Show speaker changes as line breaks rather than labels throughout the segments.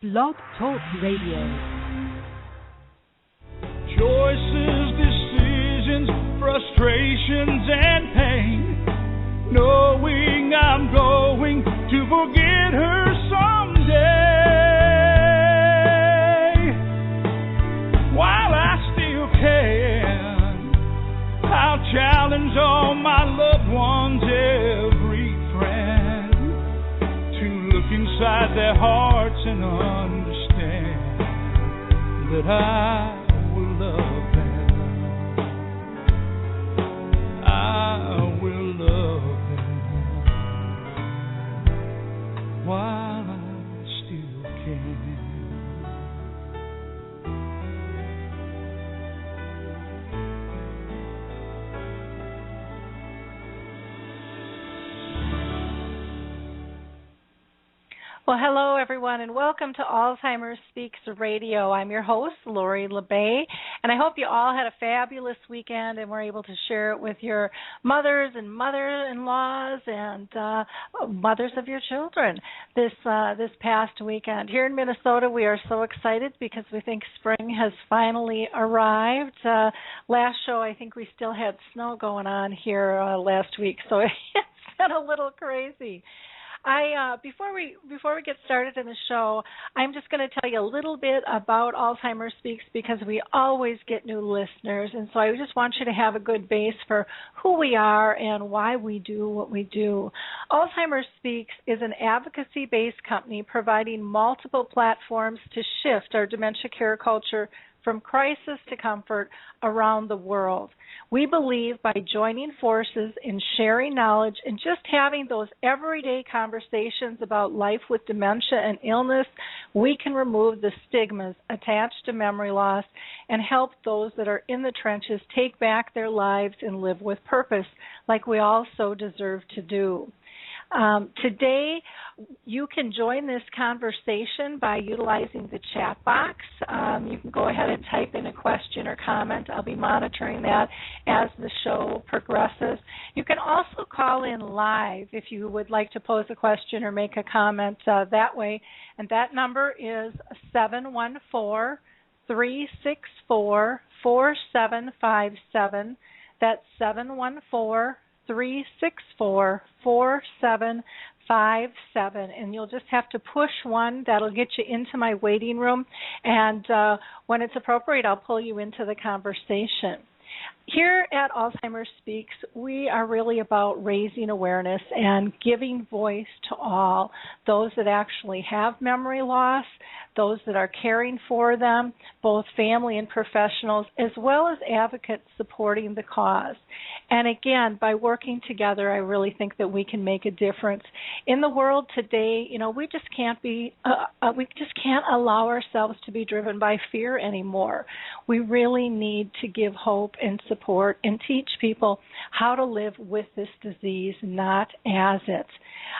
Blog Talk Radio.
Choices, decisions, frustrations, and pain. Knowing I'm going to forget her someday. While I still can, I'll challenge all my loved ones, every friend, to look inside their hearts and understand that I will love them. I will love them while I still can.
Well, hello, everyone, and welcome to Alzheimer's Speaks Radio. I'm your host, Lori LeBay, and I hope you all had a fabulous weekend and were able to share it with your mothers and mother-in-laws and mothers of your children this past weekend. Here in Minnesota, we are so excited because we think spring has finally arrived. Last show, I think we still had snow going on here last week, so it's been a little crazy. Before we get started in the show, I'm just going to tell you a little bit about Alzheimer's Speaks because we always get new listeners, and so I just want you to have a good base for who we are and why we do what we do. Alzheimer's Speaks is an advocacy-based company providing multiple platforms to shift our dementia care culture from crisis to comfort around the world. We believe by joining forces in sharing knowledge and just having those everyday conversations about life with dementia and illness, we can remove the stigmas attached to memory loss and help those that are in the trenches take back their lives and live with purpose like we all so deserve to do. Today, you can join this conversation by utilizing the chat box. You can go ahead and type in a question or comment. I'll be monitoring that as the show progresses. You can also call in live if you would like to pose a question or make a comment that way. And that number is 714-364-4757. That's 714-364-4757, and you'll just have to push one. That'll get you into my waiting room, and when it's appropriate, I'll pull you into the conversation. Here at Alzheimer's Speaks, we are really about raising awareness and giving voice to all, those that actually have memory loss, those that are caring for them, both family and professionals, as well as advocates supporting the cause. And again, by working together, I really think that we can make a difference. In the world today, we just can't allow ourselves to be driven by fear anymore. We really need to give hope and support and teach people how to live with this disease, not as it.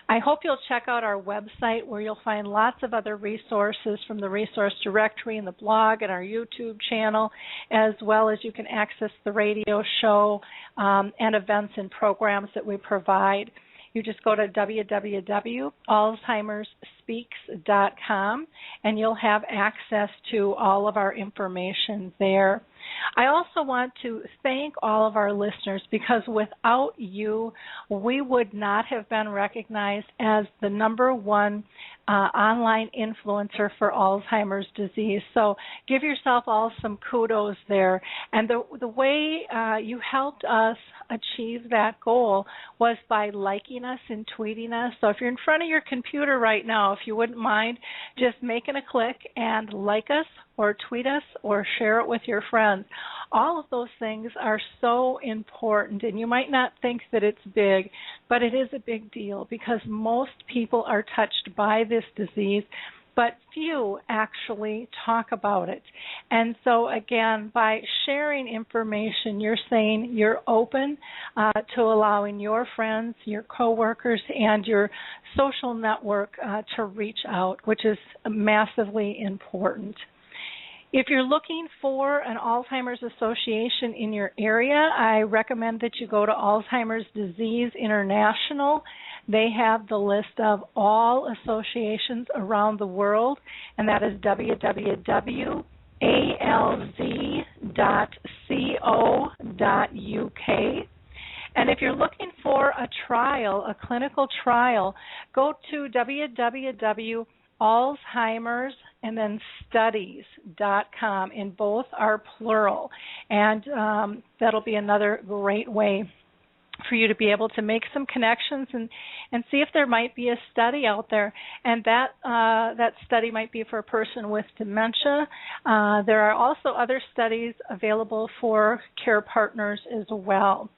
I hope you'll check out our website where you'll find lots of other resources from the resource directory and the blog and our YouTube channel, as well as you can access the radio show and events and programs that we provide. You just go to www.alzheimersspeaks.com and you'll have access to all of our information there. I also want to thank all of our listeners because without you, we would not have been recognized as the #1 online influencer for Alzheimer's disease. So give yourself all some kudos there. And the way you helped us achieve that goal was by liking us and tweeting us. So if you're in front of your computer right now, if you wouldn't mind just making a click and like us or tweet us or share it with your friends. All of those things are so important, and you might not think that it's big, but it is a big deal because most people are touched by this disease, but few actually talk about it. And so, again, by sharing information, you're saying you're open to allowing your friends, your coworkers, and your social network to reach out, which is massively important. If you're looking for an Alzheimer's association in your area, I recommend that you go to Alzheimer's Disease International. They have the list of all associations around the world, and that is www.alz.co.uk. And if you're looking for a trial, a clinical trial, go to www.alzheimer's and then studies.com, and both are plural. And that'll be another great way for you to be able to make some connections and see if there might be a study out there. And that study might be for a person with dementia. There are also other studies available for care partners as well.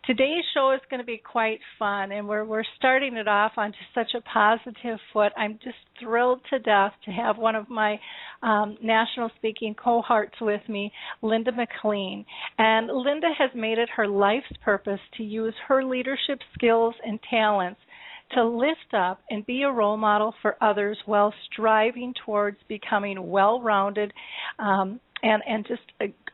Today's show is going to be quite fun, and we're starting it off on just such a positive foot. I'm just thrilled to death to have one of my national speaking cohorts with me, Linda McLean. And Linda has made it her life's purpose to use her leadership skills and talents to lift up and be a role model for others while striving towards becoming well-rounded and just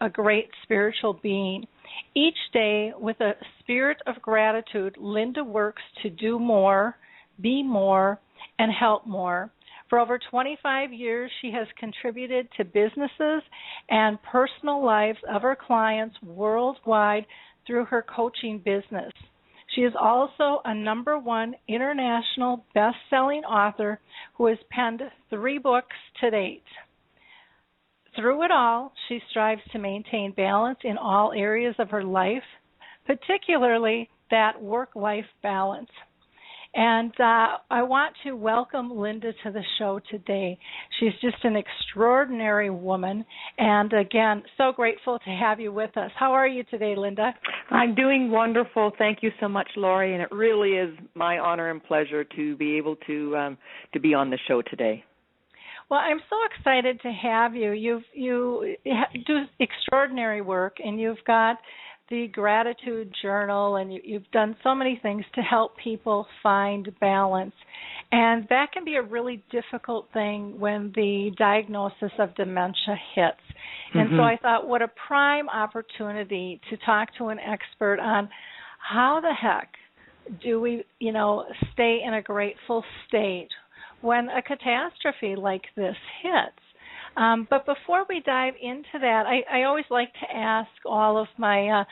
a great spiritual being. Each day, with a spirit of gratitude, Linda works to do more, be more, and help more. For over 25 years, she has contributed to businesses and personal lives of her clients worldwide through her coaching business. She is also a #1 international best-selling author who has penned 3 books to date. Through it all, she strives to maintain balance in all areas of her life, particularly that work-life balance. And I want to welcome Linda to the show today. She's just an extraordinary woman, and again, so grateful to have you with us. How are you today, Linda?
I'm doing wonderful. Thank you so much, Lori, and it really is my honor and pleasure to be able to be on the show today.
Well, I'm so excited to have you. You do extraordinary work, and you've got the gratitude journal, and you've done so many things to help people find balance. And that can be a really difficult thing when the diagnosis of dementia hits. And so I thought, what a prime opportunity to talk to an expert on how the heck do we, stay in a grateful state when a catastrophe like this hits. But before we dive into that, I always like to ask all of my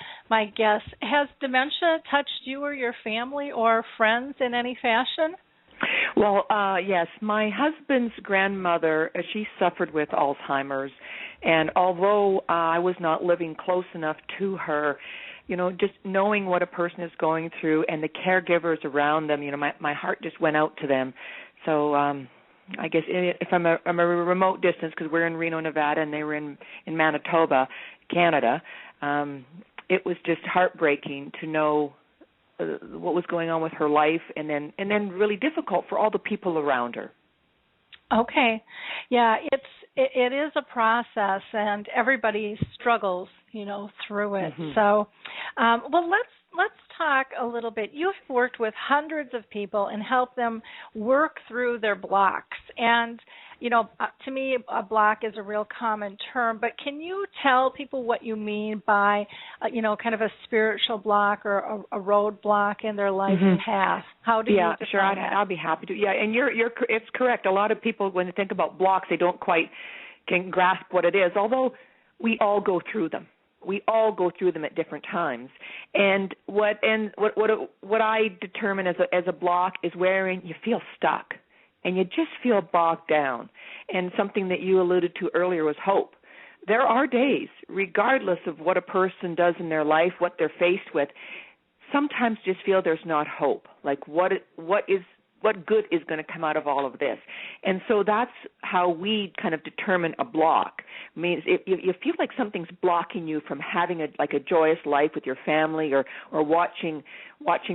guests, has dementia touched you or your family or friends in any fashion?
Well, yes. My husband's grandmother, she suffered with Alzheimer's, and although I was not living close enough to her, just knowing what a person is going through and the caregivers around them, my heart just went out to them. So I guess if I'm a remote distance, because we're in Reno, Nevada, and they were in Manitoba, Canada, it was just heartbreaking to know what was going on with her life, and then really difficult for all the people around her. Okay,
yeah, it is a process, and everybody struggles, through it. So, well, let's talk a little bit. You've worked with hundreds of people and helped them work through their blocks. And, to me, a block is a real common term, but can you tell people what you mean by, kind of a spiritual block or a roadblock in their life path? How do you define
sure,
that?
I'll be happy to. Yeah, and it's correct. A lot of people, when they think about blocks, they don't quite can grasp what it is, although we all go through them. We all go through them at different times, and what I determine as a block is wherein you feel stuck, and you just feel bogged down. And something that you alluded to earlier was hope. There are days, regardless of what a person does in their life, what they're faced with, sometimes just feel there's not hope. Like what good is going to come out of all of this? And so that's how we kind of determine a block. I mean, if you feel like something's blocking you from having a joyous life with your family, or watching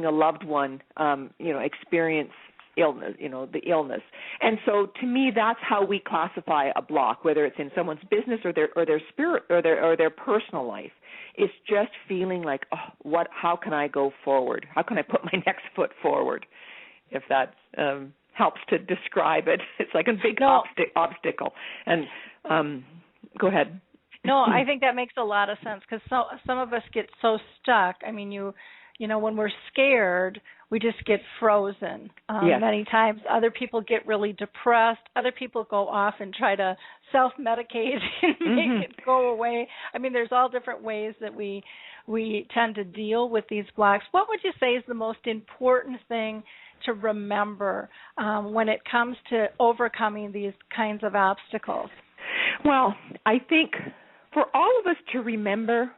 a loved one, experience illness, the illness. And so to me, that's how we classify a block, whether it's in someone's business or their spirit or their personal life. It's just feeling like, how can I go forward? How can I put my next foot forward? If that helps to describe it. It's like a big obstacle. And go ahead.
No, I think that makes a lot of sense, because some of us get so stuck. I mean, you when we're scared, we just get frozen.
Yes.
Many times other people get really depressed. Other people go off and try to self-medicate and make it go away. I mean, there's all different ways that we tend to deal with these blocks. What would you say is the most important thing to remember when it comes to overcoming these kinds of obstacles?
Well, I think for all of us to remember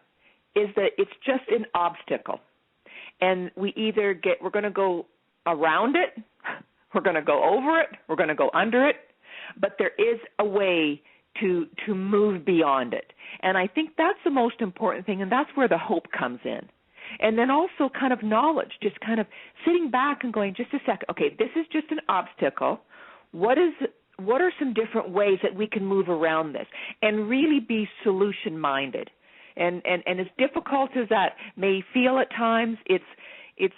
is that it's just an obstacle. And we're going to go around it, we're going to go over it, we're going to go under it, but there is a way to move beyond it. And I think that's the most important thing, and that's where the hope comes in. And then also kind of knowledge, just kind of sitting back and going, just a second, okay, this is just an obstacle. What are some different ways that we can move around this? And really be solution-minded. And as difficult as that may feel at times, it's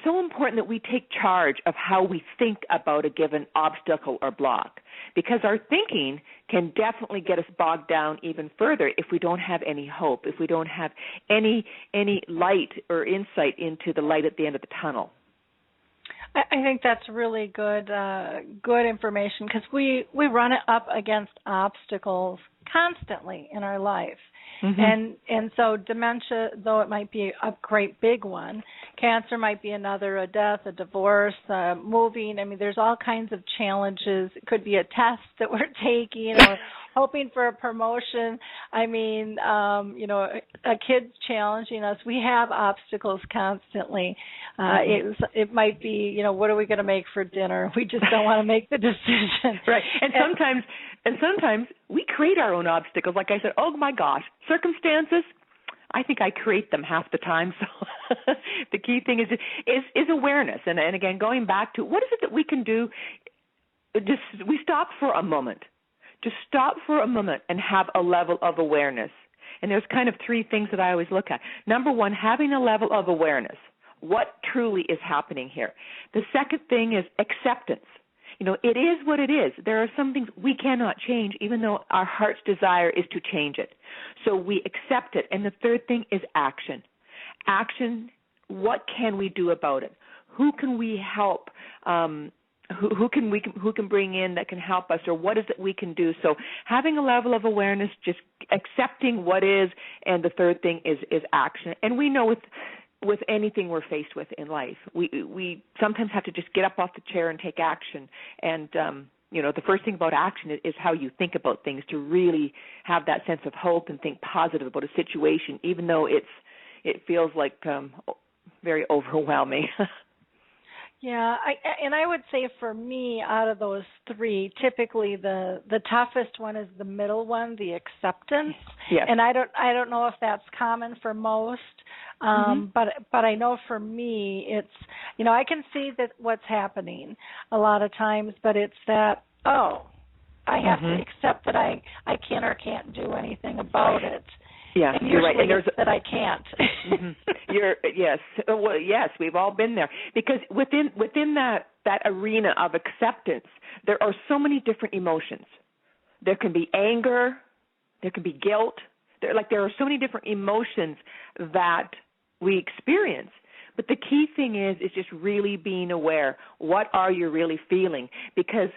so important that we take charge of how we think about a given obstacle or block, because our thinking can definitely get us bogged down even further if we don't have any hope, if we don't have any light or insight into the light at the end of the tunnel.
I think that's really good information, because we run up against obstacles constantly in our life. And so dementia, though it might be a great big one, cancer might be another, a death, a divorce, moving. I mean, there's all kinds of challenges. It could be a test that we're taking or hoping for a promotion. I mean, a kid's challenging us. We have obstacles constantly. It might be, what are we going to make for dinner? We just don't want to make the decision.
Right. And sometimes we create our own obstacles. Like I said, oh my gosh, circumstances, I think I create them half the time. So the key thing is awareness. And again, going back to what is it that we can do? We stop for a moment. Just stop for a moment and have a level of awareness. And there's kind of three things that I always look at. Number one, having a level of awareness. What truly is happening here? The second thing is acceptance. It is what it is. There are some things we cannot change, even though our heart's desire is to change it. So we accept it. And the third thing is action. Action, what can we do about it? Who can we help? Who can bring in that can help us, or what is it we can do? So having a level of awareness, just accepting what is, and the third thing is action. And we know with anything we're faced with in life, we sometimes have to just get up off the chair and take action. And the first thing about action is how you think about things, to really have that sense of hope and think positive about a situation, even though it feels like very overwhelming.
Yeah, I would say for me, out of those three, typically the toughest one is the middle one, the acceptance.
Yes.
And I don't know if that's common for most, but I know for me, it's I can see that what's happening a lot of times, but it's that I have to accept that I can or can't do anything about it.
Yeah,
and
you're right. And
there's that I can't.
Yes. Well, yes, we've all been there, because within that arena of acceptance, there are so many different emotions. There can be anger, there can be guilt. There are so many different emotions that we experience. But the key thing is just really being aware. What are you really feeling? Because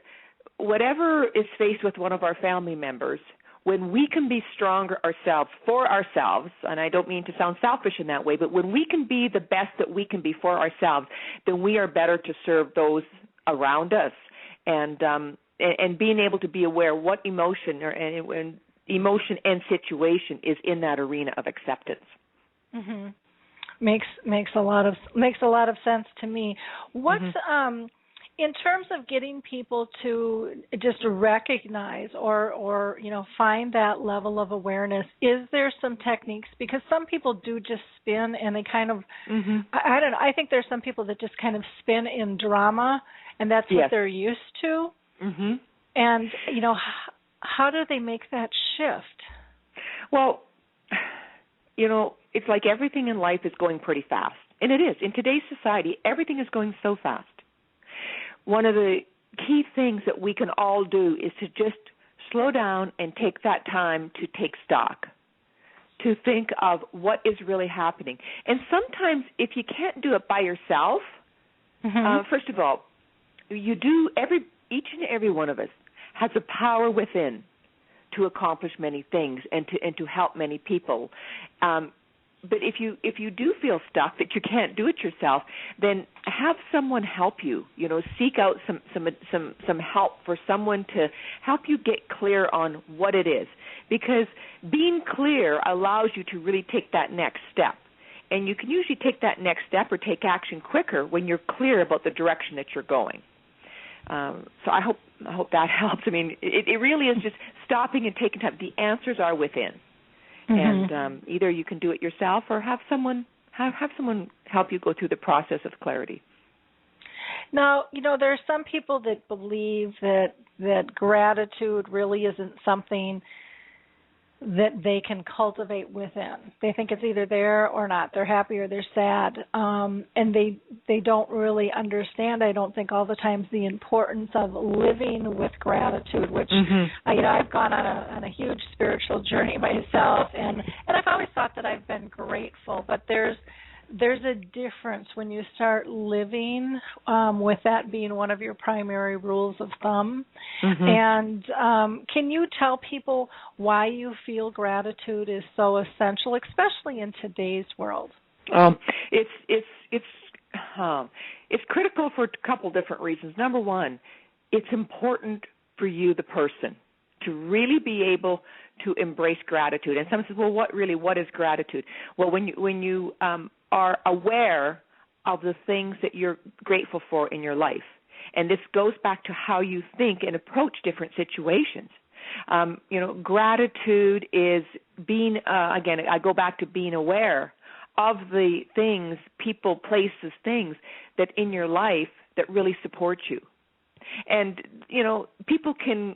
whatever is faced with one of our family members, when we can be stronger ourselves for ourselves, and I don't mean to sound selfish in that way, but when we can be the best that we can be for ourselves, then we are better to serve those around us. And being able to be aware what emotion emotion and situation is in that arena of acceptance.
Mm-hmm. Makes a lot of sense to me. What's in terms of getting people to just recognize or find that level of awareness, is there some techniques? Because some people do just spin and they kind of, I don't know, I think there's some people that just kind of spin in drama, and that's what they're used to. And, how do they make that shift?
Well, it's like everything in life is going pretty fast. And it is. In today's society, everything is going so fast. One of the key things that we can all do is to just slow down and take that time to take stock. to think of what is really happening. And sometimes if you can't do it by yourself, first of all, you do each and every one of us has a power within to accomplish many things and to help many people. But if you do feel stuck that you can't do it yourself, then have someone help you. Seek out some help for someone to help you get clear on what it is, because being clear allows you to really take that next step. And you can usually take that next step or take action quicker when you're clear about the direction that you're going. So I hope that helps. I mean, it really is just stopping and taking time. The answers are within. And either you can do it yourself or have someone help you go through the process of clarity.
Now, there are some people that believe that gratitude really isn't something that they can cultivate within. They think it's either there or not. They're happy or they're sad, and they don't really understand, I don't think, all the times the importance of living with gratitude, which I've gone on a huge spiritual journey myself, and I've always thought that I've been grateful, but there's a difference when you start living with that being one of your primary rules of thumb. And can you tell people why you feel gratitude is so essential, especially in today's world?
It's critical for a couple different reasons. Number one, it's important for you, the person, to really be able to embrace gratitude. And someone says, well, what is gratitude? Well, when you are aware of the things that you're grateful for in your life. And this goes back to how you think and approach different situations. Gratitude is being, again, I go back to being aware of the things, people, places, things that in your life that really support you. And, people can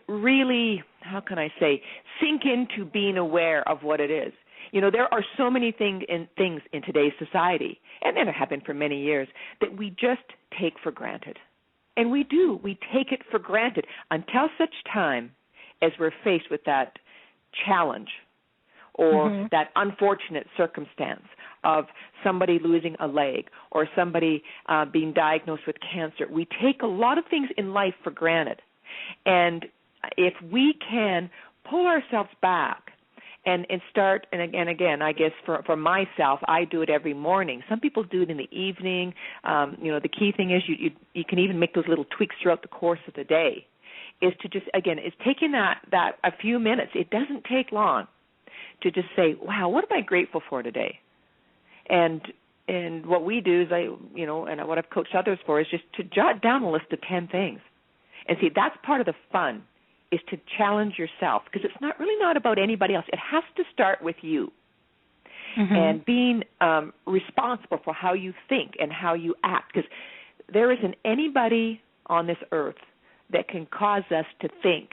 really, how can I say, sink into being aware of what it is. There are so many things in today's society, and there have been for many years, that we just take for granted. And we do. We take it for granted until such time as we're faced with that challenge or that unfortunate circumstance of somebody losing a leg or somebody being diagnosed with cancer. We take a lot of things in life for granted. And if we can pull ourselves back and start, and again, I guess for myself, I do it every morning. Some people do it in the evening. The key thing is you can even make those little tweaks throughout the course of the day, is to just, again, is taking that a few minutes. It doesn't take long to just say, wow, what am I grateful for today? And what we do is and what I've coached others for is just to jot down a list of 10 things. And see, that's part of the fun, is to challenge yourself, because it's not about anybody else. It has to start with you and being responsible for how you think and how you act, because there isn't anybody on this earth that can cause us to think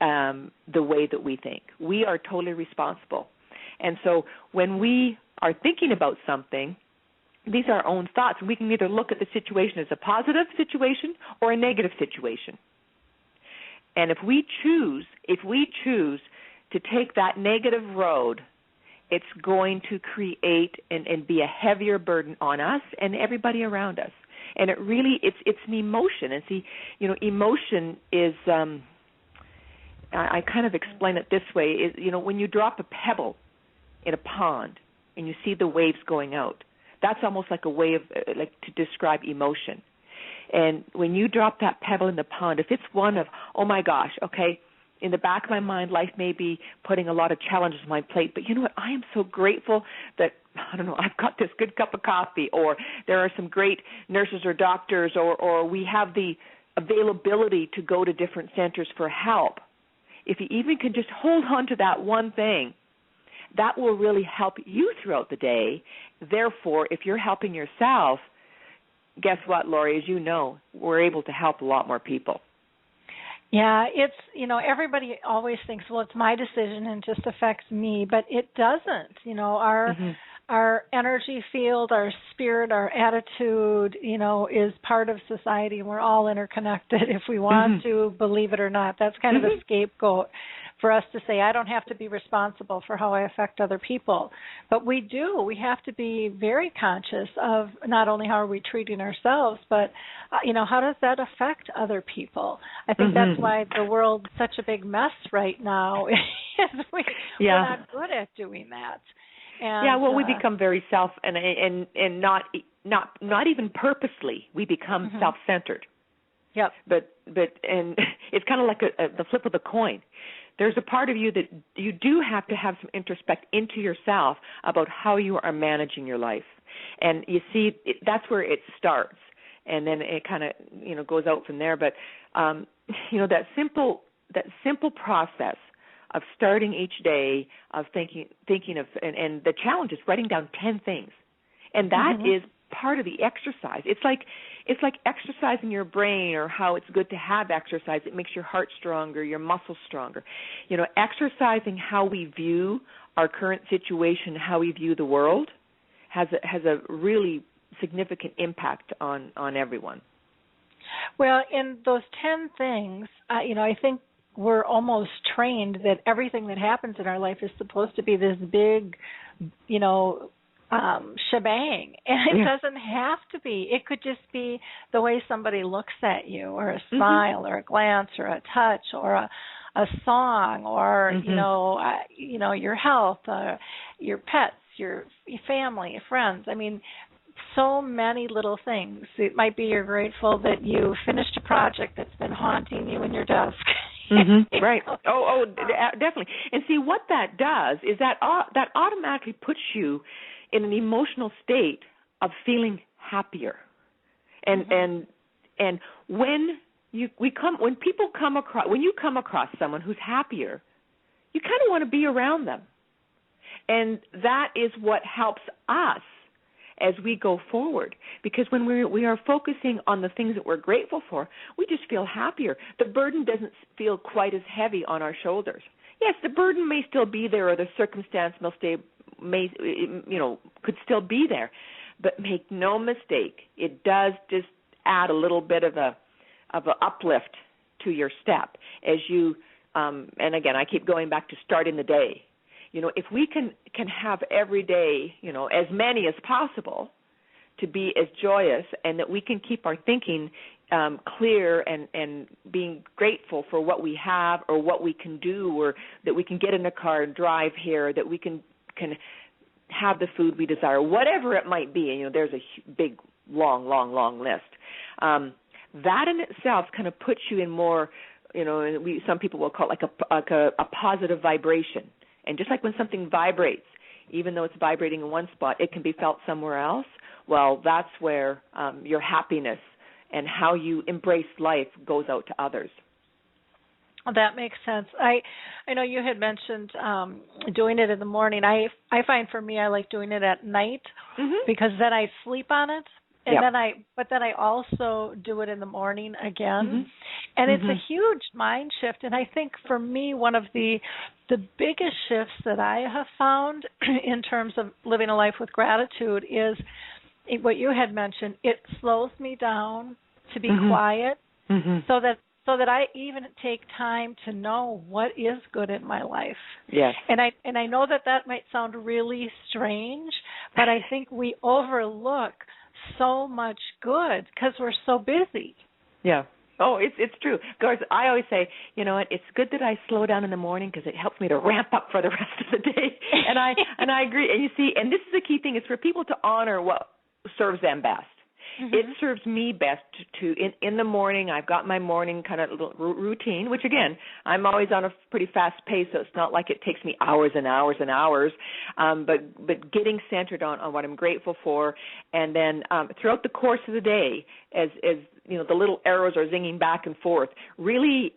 the way that we think. We are totally responsible. And so when we are thinking about something, these are our own thoughts. We can either look at the situation as a positive situation or a negative situation. And if we choose to take that negative road, it's going to create and be a heavier burden on us and everybody around us. And it really, it's an emotion. And see, emotion is, I kind of explain it this way, is, when you drop a pebble in a pond and you see the waves going out, that's almost like a way of, to describe emotion. And when you drop that pebble in the pond, if it's one of, oh my gosh, okay, in the back of my mind, life may be putting a lot of challenges on my plate, but you know what, I am so grateful that, I've got this good cup of coffee, or there are some great nurses or doctors, or we have the availability to go to different centers for help. If you even can just hold on to that one thing, that will really help you throughout the day. Therefore, if you're helping yourself, guess what, Lori? As you know, we're able to help a lot more people.
Yeah, it's, everybody always thinks, well, it's my decision and just affects me, but it doesn't. Our energy field, our spirit, our attitude, is part of society, and we're all interconnected if we want to believe it or not. That's kind of a scapegoat for us to say, I don't have to be responsible for how I affect other people. But we do. We have to be very conscious of not only how are we treating ourselves, but, how does that affect other people? I think that's why the world's such a big mess right now. We're not good at doing that. And,
we become very and not even purposely. We become self-centered.
Yep.
But it's kind of like the flip of the coin. There's a part of you that you do have to have some introspect into yourself about how you are managing your life. And you see, that's where it starts. And then it kind of, goes out from there. But, that simple process of starting each day, of thinking of, and the challenge is writing down 10 things. And that is part of the exercise. It's like exercising your brain, or how it's good to have exercise. It makes your heart stronger, your muscles stronger. Exercising how we view our current situation, how we view the world, has a really significant impact on everyone.
Well, in those 10 things, I think we're almost trained that everything that happens in our life is supposed to be this big, shebang, and it doesn't have to be. It could just be the way somebody looks at you, or a smile, or a glance, or a touch, or a song, or your health, your pets, your family, your friends. I mean, so many little things. It might be you're grateful that you finished a project that's been haunting you in your desk.
Right. Oh, definitely. And see, what that does is that automatically puts you in an emotional state of feeling happier. And when you come across someone who's happier, you kind of want to be around them. And that is what helps us as we go forward, because when we are focusing on the things that we're grateful for, we just feel happier. The burden doesn't feel quite as heavy on our shoulders. Yes, the burden may still be there, or the circumstance could still be there, but make no mistake, it does just add a little bit of a uplift to your step as you. And again, I keep going back to starting the day. If we can have every day, as many as possible, to be as joyous, and that we can keep our thinking clear and being grateful for what we have or what we can do, or that we can get in a car and drive here, that we can have the food we desire, whatever it might be. There's a big, long list. That in itself kind of puts you in more, some people will call it like a positive vibration. And just like when something vibrates, even though it's vibrating in one spot, it can be felt somewhere else. Well, that's where your happiness and how you embrace life goes out to others.
Well, that makes sense. I know you had mentioned doing it in the morning. I find for me I like doing it at night because then I sleep on it. And then I also do it in the morning again. And it's a huge mind shift. And I think for me, one of the biggest shifts that I have found in terms of living a life with gratitude is what you had mentioned. It slows me down to be quiet so that I even take time to know what is good in my life.
Yes.
And I know that might sound really strange, but I think we overlook so much good because we're so busy.
Yeah. Oh, it's true. Of course, I always say, it's good that I slow down in the morning because it helps me to ramp up for the rest of the day. And I agree. And you see, and this is the key thing, is for people to honor what serves them best. It serves me best to in the morning. I've got my morning kind of little routine, which again, I'm always on a pretty fast pace, so it's not like it takes me hours and hours and hours. But getting centered on what I'm grateful for, and then throughout the course of the day, as the little arrows are zinging back and forth, really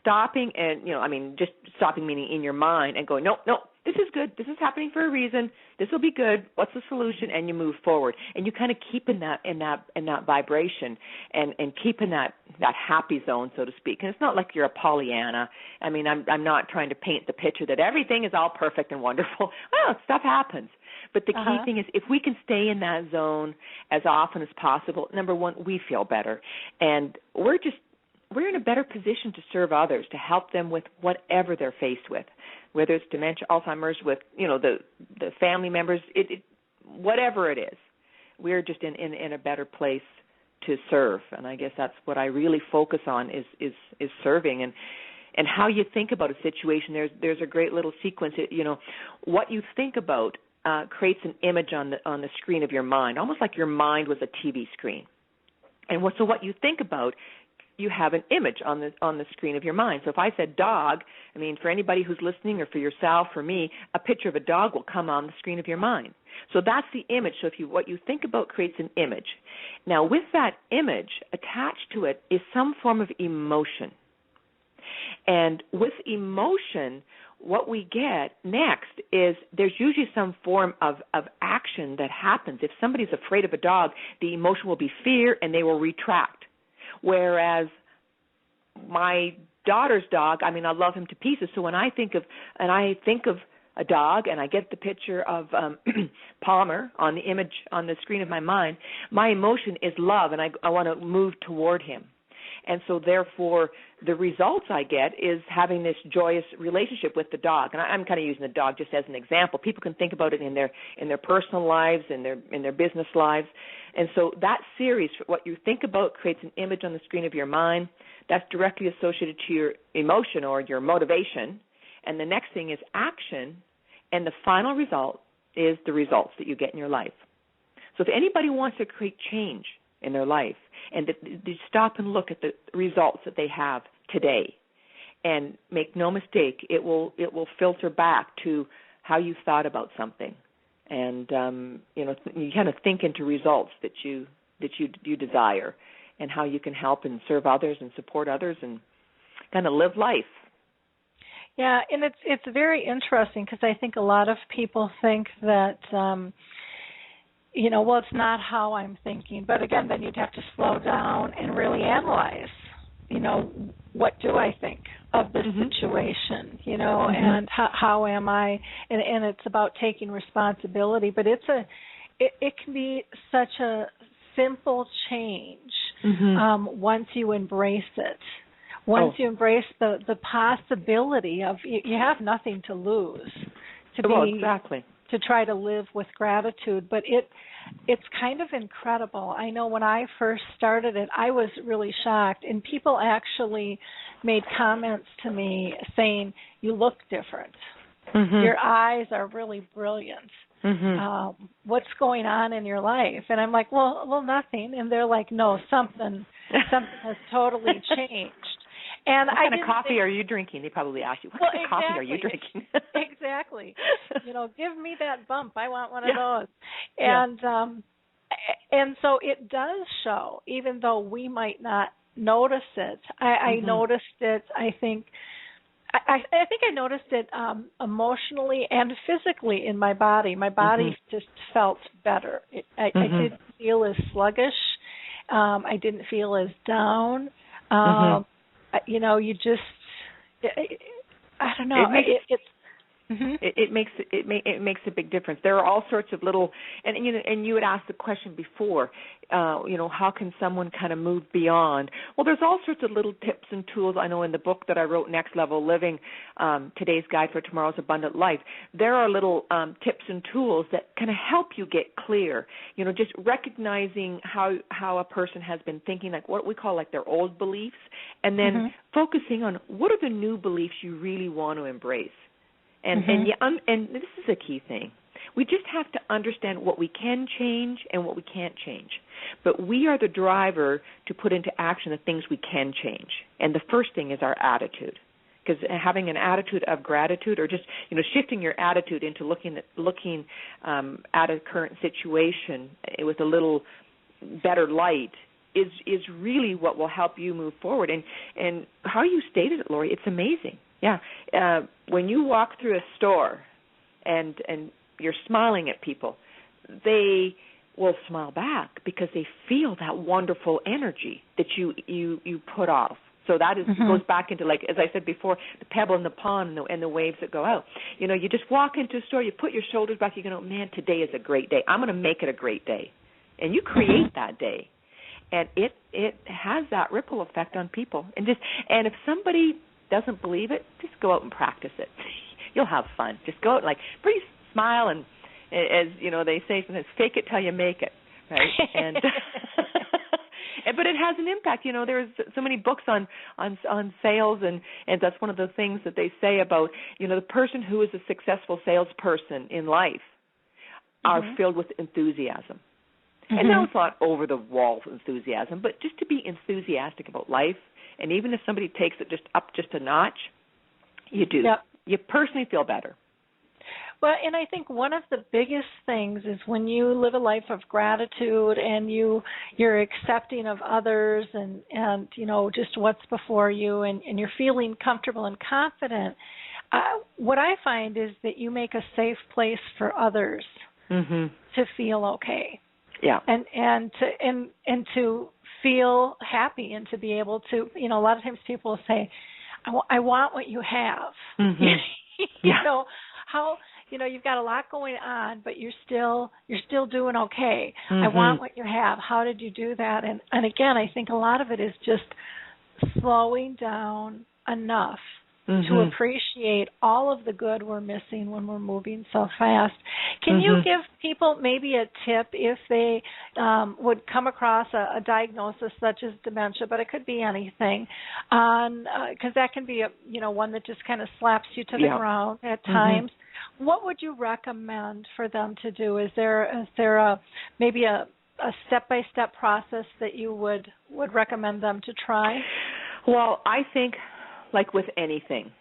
stopping and just stopping meaning in your mind and going, no, this is good. This is happening for a reason. This will be good. What's the solution? And you move forward. And you kind of keep in that vibration and keep in that happy zone, so to speak. And it's not like you're a Pollyanna. I mean, I'm not trying to paint the picture that everything is all perfect and wonderful. Well, stuff happens. But the key thing is, if we can stay in that zone as often as possible, number one, we feel better. And we're in better position to serve others, to help them with whatever they're faced with, whether it's dementia, Alzheimer's, with the family members, whatever it is. We're just in a better place to serve, and I guess that's what I really focus on is serving and how you think about a situation. There's a great little sequence. What you think about creates an image on the screen of your mind, almost like your mind was a TV screen. And so what you think about, you have an image on the screen of your mind. So if I said dog, I mean, for anybody who's listening, or for yourself, for me, a picture of a dog will come on the screen of your mind. So that's the image. So what you think about creates an image. Now, with that image, attached to it is some form of emotion. And with emotion, what we get next is there's usually some form of action that happens. If somebody's afraid of a dog, the emotion will be fear, and they will retract. Whereas my daughter's dog, I mean, I love him to pieces. So when I think of a dog, and I get the picture of Palmer on the image on the screen of my mind, my emotion is love, and I want to move toward him. And so, therefore, the results I get is having this joyous relationship with the dog. And I'm kind of using the dog just as an example. People can think about it in their personal lives, in their business lives. And so that series, what you think about, creates an image on the screen of your mind. That's directly associated to your emotion or your motivation. And the next thing is action. And the final result is the results that you get in your life. So if anybody wants to create change in their life, and to stop and look at the results that they have today, and make no mistake, it will filter back to how you thought about something, and you kind of think into results that you desire, and how you can help and serve others and support others and kind of live life.
Yeah, and it's very interesting, because I think a lot of people think that well, it's not how I'm thinking. But again, then you'd have to slow down and really analyze, what do I think of this situation, and how am I? And it's about taking responsibility. But it can be such a simple change once you embrace it. Once you embrace the possibility of, you have nothing to lose.
Exactly.
To try to live with gratitude, but it's kind of incredible. I know when I first started it, I was really shocked, and people actually made comments to me saying, "You look different. Your eyes are really brilliant. What's going on in your life?" And I'm like, well, nothing. And they're like, "No, something has totally changed." And
what kind of coffee are you drinking? They probably ask you, what kind of coffee are you drinking?
Exactly. Give me that bump. I want one of those. And so it does show, even though we might not notice it. I noticed it, I think I noticed it emotionally and physically in my body. My body just felt better. I didn't feel as sluggish. I didn't feel as down. You just, I don't know. It
makes a big difference. There are all sorts of little, and you had asked the question before, how can someone kind of move beyond? Well, there's all sorts of little tips and tools. I know in the book that I wrote, Next Level Living, Today's Guide for Tomorrow's Abundant Life, there are little tips and tools that kind of help you get clear. Just recognizing how a person has been thinking, like what we call like their old beliefs, and then focusing on what are the new beliefs you really want to embrace. And this is a key thing. We just have to understand what we can change and what we can't change. But we are the driver to put into action the things we can change. And the first thing is our attitude. Because having an attitude of gratitude, or just shifting your attitude into looking at a current situation with a little better light is really what will help you move forward. And how you stated it, Lori, it's amazing. Yeah, when you walk through a store and you're smiling at people, they will smile back because they feel that wonderful energy that you put off. So that goes back into, like, as I said before, the pebble in the pond and the waves that go out. You just walk into a store, you put your shoulders back, you go, man, today is a great day. I'm going to make it a great day. And you create that day. And it has that ripple effect on people. And if somebody doesn't believe it, just go out and practice it. You'll have fun. Just go out and pretty smile, and as they say sometimes, fake it till you make it, right? And but it has an impact. There's so many books on sales, and that's one of the things that they say about the person who is a successful salesperson in life are filled with enthusiasm. And now it's not over-the-wall enthusiasm, but just to be enthusiastic about life. And even if somebody takes it up a notch, you do. Yep. You personally feel better.
Well, and I think one of the biggest things is when you live a life of gratitude and you're accepting of others and just what's before you, and you're feeling comfortable and confident, what I find is that you make a safe place for others to feel okay.
Yeah.
And to feel happy and to be able to, a lot of times people will say, I want what you have. How you've got a lot going on, but you're still doing okay. I want what you have. How did you do that? And again, I think a lot of it is just slowing down enough to appreciate all of the good we're missing when we're moving so fast. Can you give people maybe a tip if they would come across a diagnosis such as dementia, but it could be anything, because that can be one that just kind of slaps you to the ground at times. What would you recommend for them to do? Is there maybe a step-by-step process that you would recommend them to try?
Well, I think, like with anything,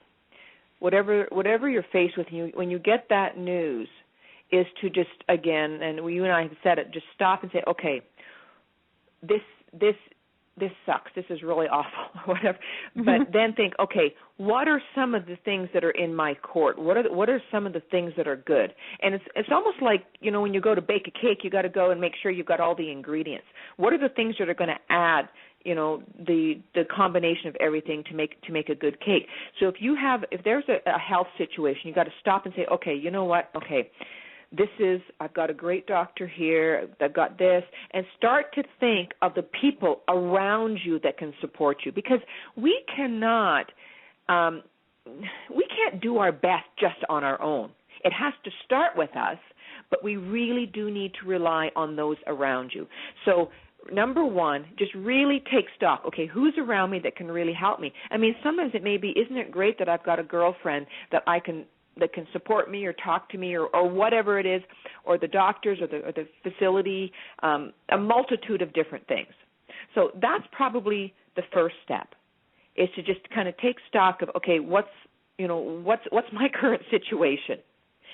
whatever you're faced with, when you get that news, is to just, again, and you and I have said it, just stop and say, okay, this sucks. This is really awful, or whatever. But then think, okay, what are some of the things that are in my court? What are some of the things that are good? And it's almost like, when you go to bake a cake, you got to go and make sure you've got all the ingredients. What are the things that are going to add, the combination of everything to make a good cake? So if there's a health situation, you got to stop and say, okay, you know what? Okay, I've got a great doctor here, I've got this, and start to think of the people around you that can support you, because we can't do our best just on our own. It has to start with us, but we really do need to rely on those around you. So number one, just really take stock. Okay, who's around me that can really help me? I mean, sometimes it may be, isn't it great that I've got a girlfriend that can support me or talk to me or whatever it is, or the doctors or the facility, a multitude of different things. So that's probably the first step, is to just kind of take stock of, okay, what's my current situation,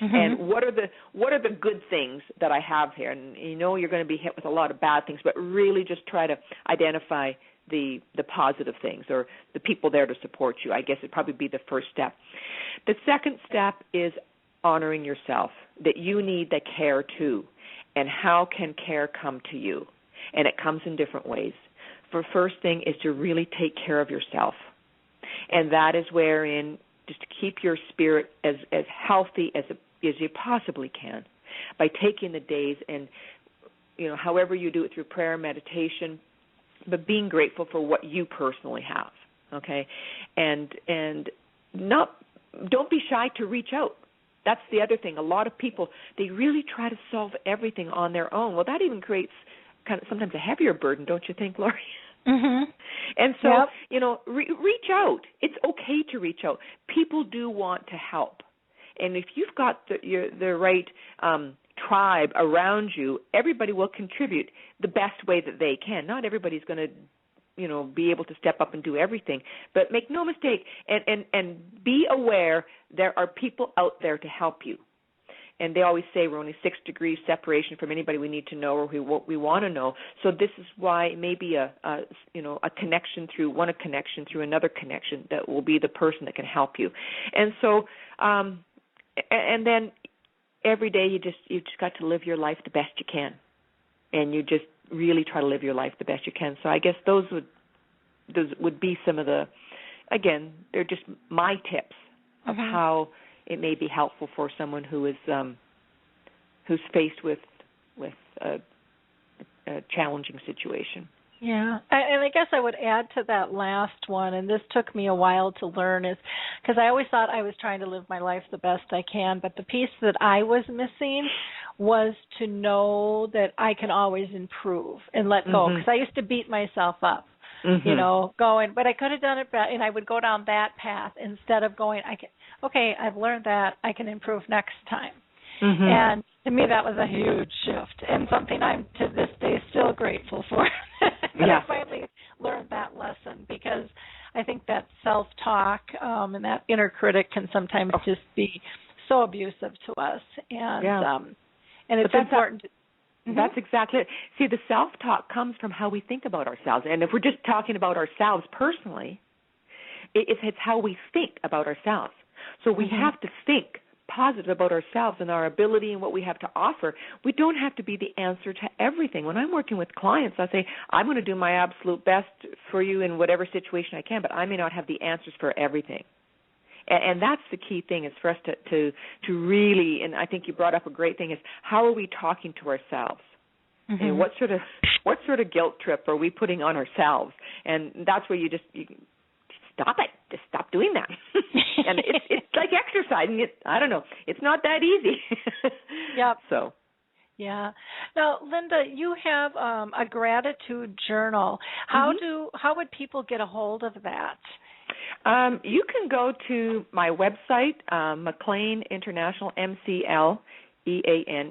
and what are the good things that I have here? And you're going to be hit with a lot of bad things, but really just try to identify the positive things or the people there to support you. I guess it'd probably be the first step. The second step is honoring yourself, that you need the care too. And how can care come to you? And it comes in different ways. The first thing is to really take care of yourself. And that is wherein just to keep your spirit as healthy as you possibly can by taking the days and, however you do it, through prayer, meditation, but being grateful for what you personally have, okay? And don't be shy to reach out. That's the other thing. A lot of people, they really try to solve everything on their own. Well, that even creates kind of sometimes a heavier burden, don't you think, Lori? And so, reach out. It's okay to reach out. People do want to help. And if you've got the right tribe around you, everybody will contribute the best way that they can. Not everybody's going to, be able to step up and do everything. But make no mistake, and be aware there are people out there to help you. And they always say we're only 6 degrees separation from anybody we need to know or what we want to know. So this is why maybe a connection through another connection that will be the person that can help you. And so, and then every day you just got to live your life the best you can, and you just really try to live your life the best you can. So I guess those would be some of the, again, they're just my tips of how it may be helpful for someone who is who's faced with a challenging situation.
Yeah, and I guess I would add to that last one, and this took me a while to learn, is because I always thought I was trying to live my life the best I can, but the piece that I was missing was to know that I can always improve and let go, because I used to beat myself up, you know, going, but I could have done it better, and I would go down that path instead of going, okay, I've learned that, I can improve next time. And to me, that was a huge shift, and something I'm to this day still grateful for. I finally learned that lesson, because I think that self-talk and that inner critic can sometimes just be so abusive to us, and it's important.
That's exactly it. See, the self-talk comes from how we think about ourselves, and if we're just talking about ourselves personally, it's how we think about ourselves. So we have to think positive about ourselves and our ability and what we have to offer. We don't have to be the answer to everything. When I'm working with clients, I say, I'm going to do my absolute best for you in whatever situation I can, but I may not have the answers for everything. And that's the key thing, is for us to really, and I think you brought up a great thing, is how are we talking to ourselves? And what sort of guilt trip are we putting on ourselves? And that's where you stop it. Just stop doing that. And it's like exercising. I don't know. It's not that easy.
Yep.
So.
Yeah. Now, Linda, you have a gratitude journal. How would people get a hold of that?
You can go to my website, McLean International, MCLEAN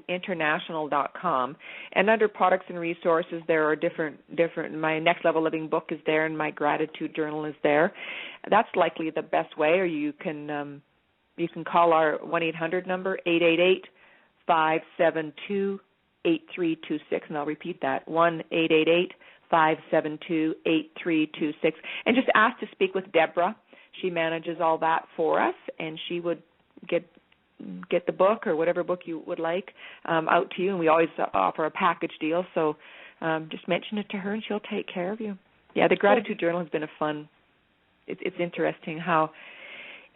International.com, and under products and resources, there are different. My Next Level Living book is there, and my gratitude journal is there. That's likely the best way. Or you can call our 1-800 number, 888-572-8326, and I'll repeat that, 1-888-572-8326, and just ask to speak with Deborah. She manages all that for us, and she would get the book or whatever book you would like out to you, and we always offer a package deal, so just mention it to her and she'll take care of you. Yeah, the gratitude journal has been it's interesting how,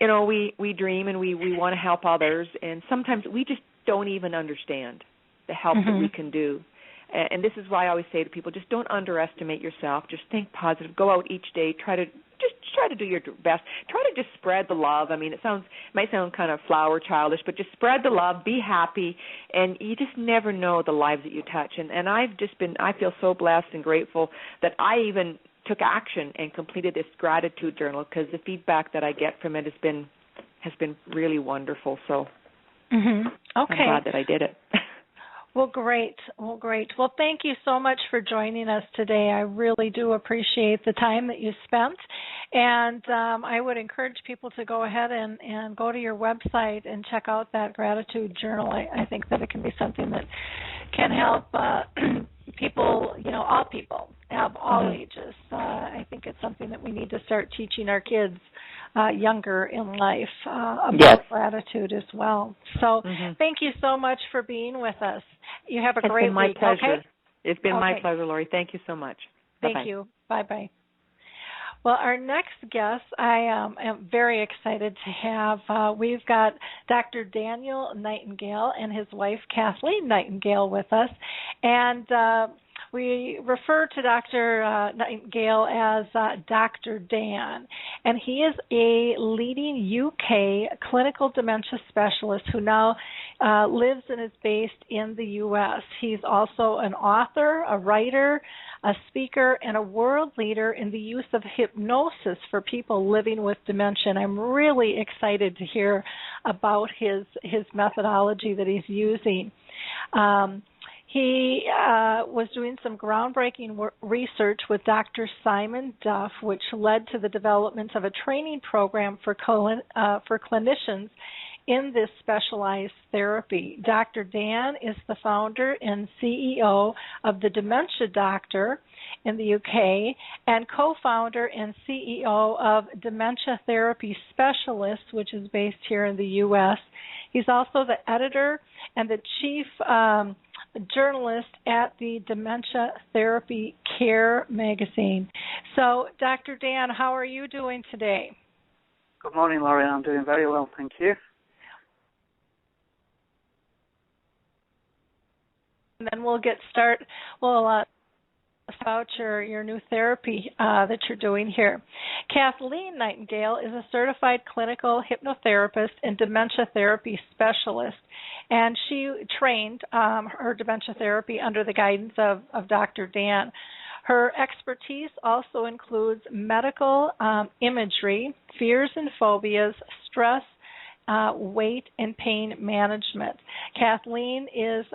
you know, we dream and we want to help others, and sometimes we just don't even understand the help that we can do. And this is why I always say to people, just don't underestimate yourself. Just think positive. Go out each day. Try to do your best. Try to just spread the love. I mean, it might sound kind of flower childish, but just spread the love. Be happy, and you just never know the lives that you touch. And I feel so blessed and grateful that I even took action and completed this gratitude journal, because the feedback that I get from it has been really wonderful. So
okay.
I'm glad that I did it.
Well, great. Well, thank you so much for joining us today. I really do appreciate the time that you spent. And I would encourage people to go ahead and go to your website and check out that gratitude journal. I think that it can be something that can help people, you know, all people, of all ages. I think it's something that we need to start teaching our kids younger in life about gratitude as well. So thank you so much for being with us. You have a great week.
It's been my pleasure.
Okay?
It's been my pleasure, Lori. Thank you so much.
Thank you. Bye-bye. Well, our next guest, I am very excited to have. We've got Dr. Daniel Nightingale and his wife, Kathleen Nightingale, with us. And we refer to Dr. Nightingale as Dr. Dan, and he is a leading UK clinical dementia specialist who now lives and is based in the U.S. He's also an author, a writer, a speaker, and a world leader in the use of hypnosis for people living with dementia. And I'm really excited to hear about his methodology that he's using. He was doing some groundbreaking research with Dr. Simon Duff, which led to the development of a training program for clinicians in this specialized therapy. Dr. Dan is the founder and CEO of the Dementia Doctor in the UK and co-founder and CEO of Dementia Therapy Specialists, which is based here in the U.S. He's also the editor and the chief journalist at the Dementia Therapy Care magazine. So, Dr. Dan, how are you doing today?
Good morning, Laurie. I'm doing very well, thank you.
And then we'll get started. about your new therapy that you're doing here. Kathleen Nightingale is a certified clinical hypnotherapist and dementia therapy specialist, and she trained her dementia therapy under the guidance of Dr. Dan. Her expertise also includes medical imagery, fears and phobias, stress, weight, and pain management. Kathleen is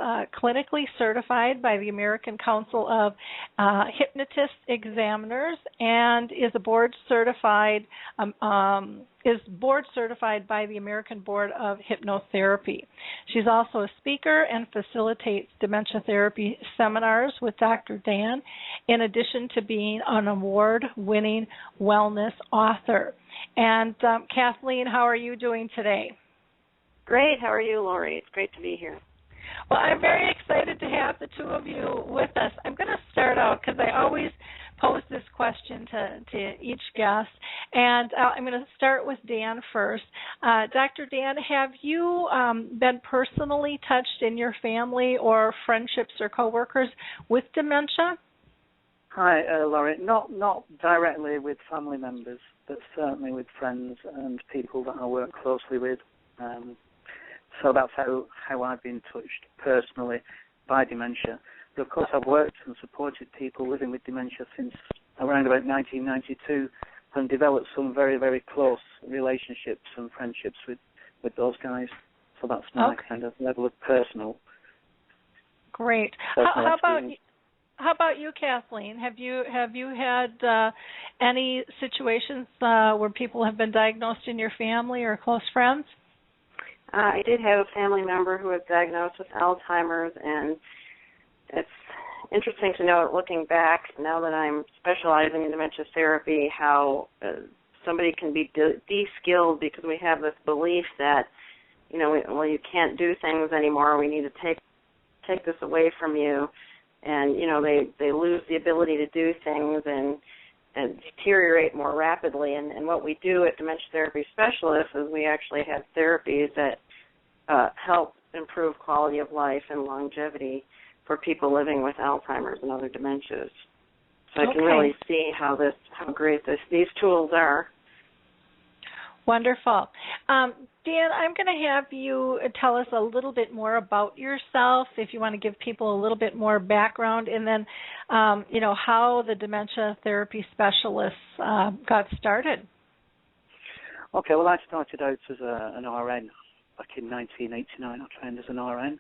clinically certified by the American Council of Hypnotist Examiners and is board certified by the American Board of Hypnotherapy. She's also a speaker and facilitates dementia therapy seminars with Dr. Dan, in addition to being an award-winning wellness author. And Kathleen, how are you doing today?
Great. How are you, Lori? It's great to be here.
Well, I'm very excited to have the two of you with us. I'm going to start out because I always pose this question to each guest, and I'm going to start with Dan first. Dr. Dan, have you been personally touched in your family or friendships or coworkers with dementia?
Hi, Laurie. Not directly with family members, but certainly with friends and people that I work closely with. So that's how I've been touched personally by dementia. But of course, I've worked and supported people living with dementia since around about 1992 and developed some very, very close relationships and friendships with those guys. So that's my kind of level of personal.
Great. How about you, Kathleen? Have you had any situations where people have been diagnosed in your family or close friends?
I did have a family member who was diagnosed with Alzheimer's, and it's interesting to know, looking back, now that I'm specializing in dementia therapy, how somebody can be de-skilled because we have this belief that, you can't do things anymore. We need to take this away from you. And, they lose the ability to do things and deteriorate more rapidly. And what we do at Dementia Therapy Specialists is we actually have therapies that help improve quality of life and longevity for people living with Alzheimer's and other dementias. So I can really see how great these tools are.
Wonderful. Dan, I'm going to have you tell us a little bit more about yourself, if you want to give people a little bit more background, and then, how the Dementia Therapy Specialists got started.
Okay, well, I started out as an RN back in 1989. I trained as an RN,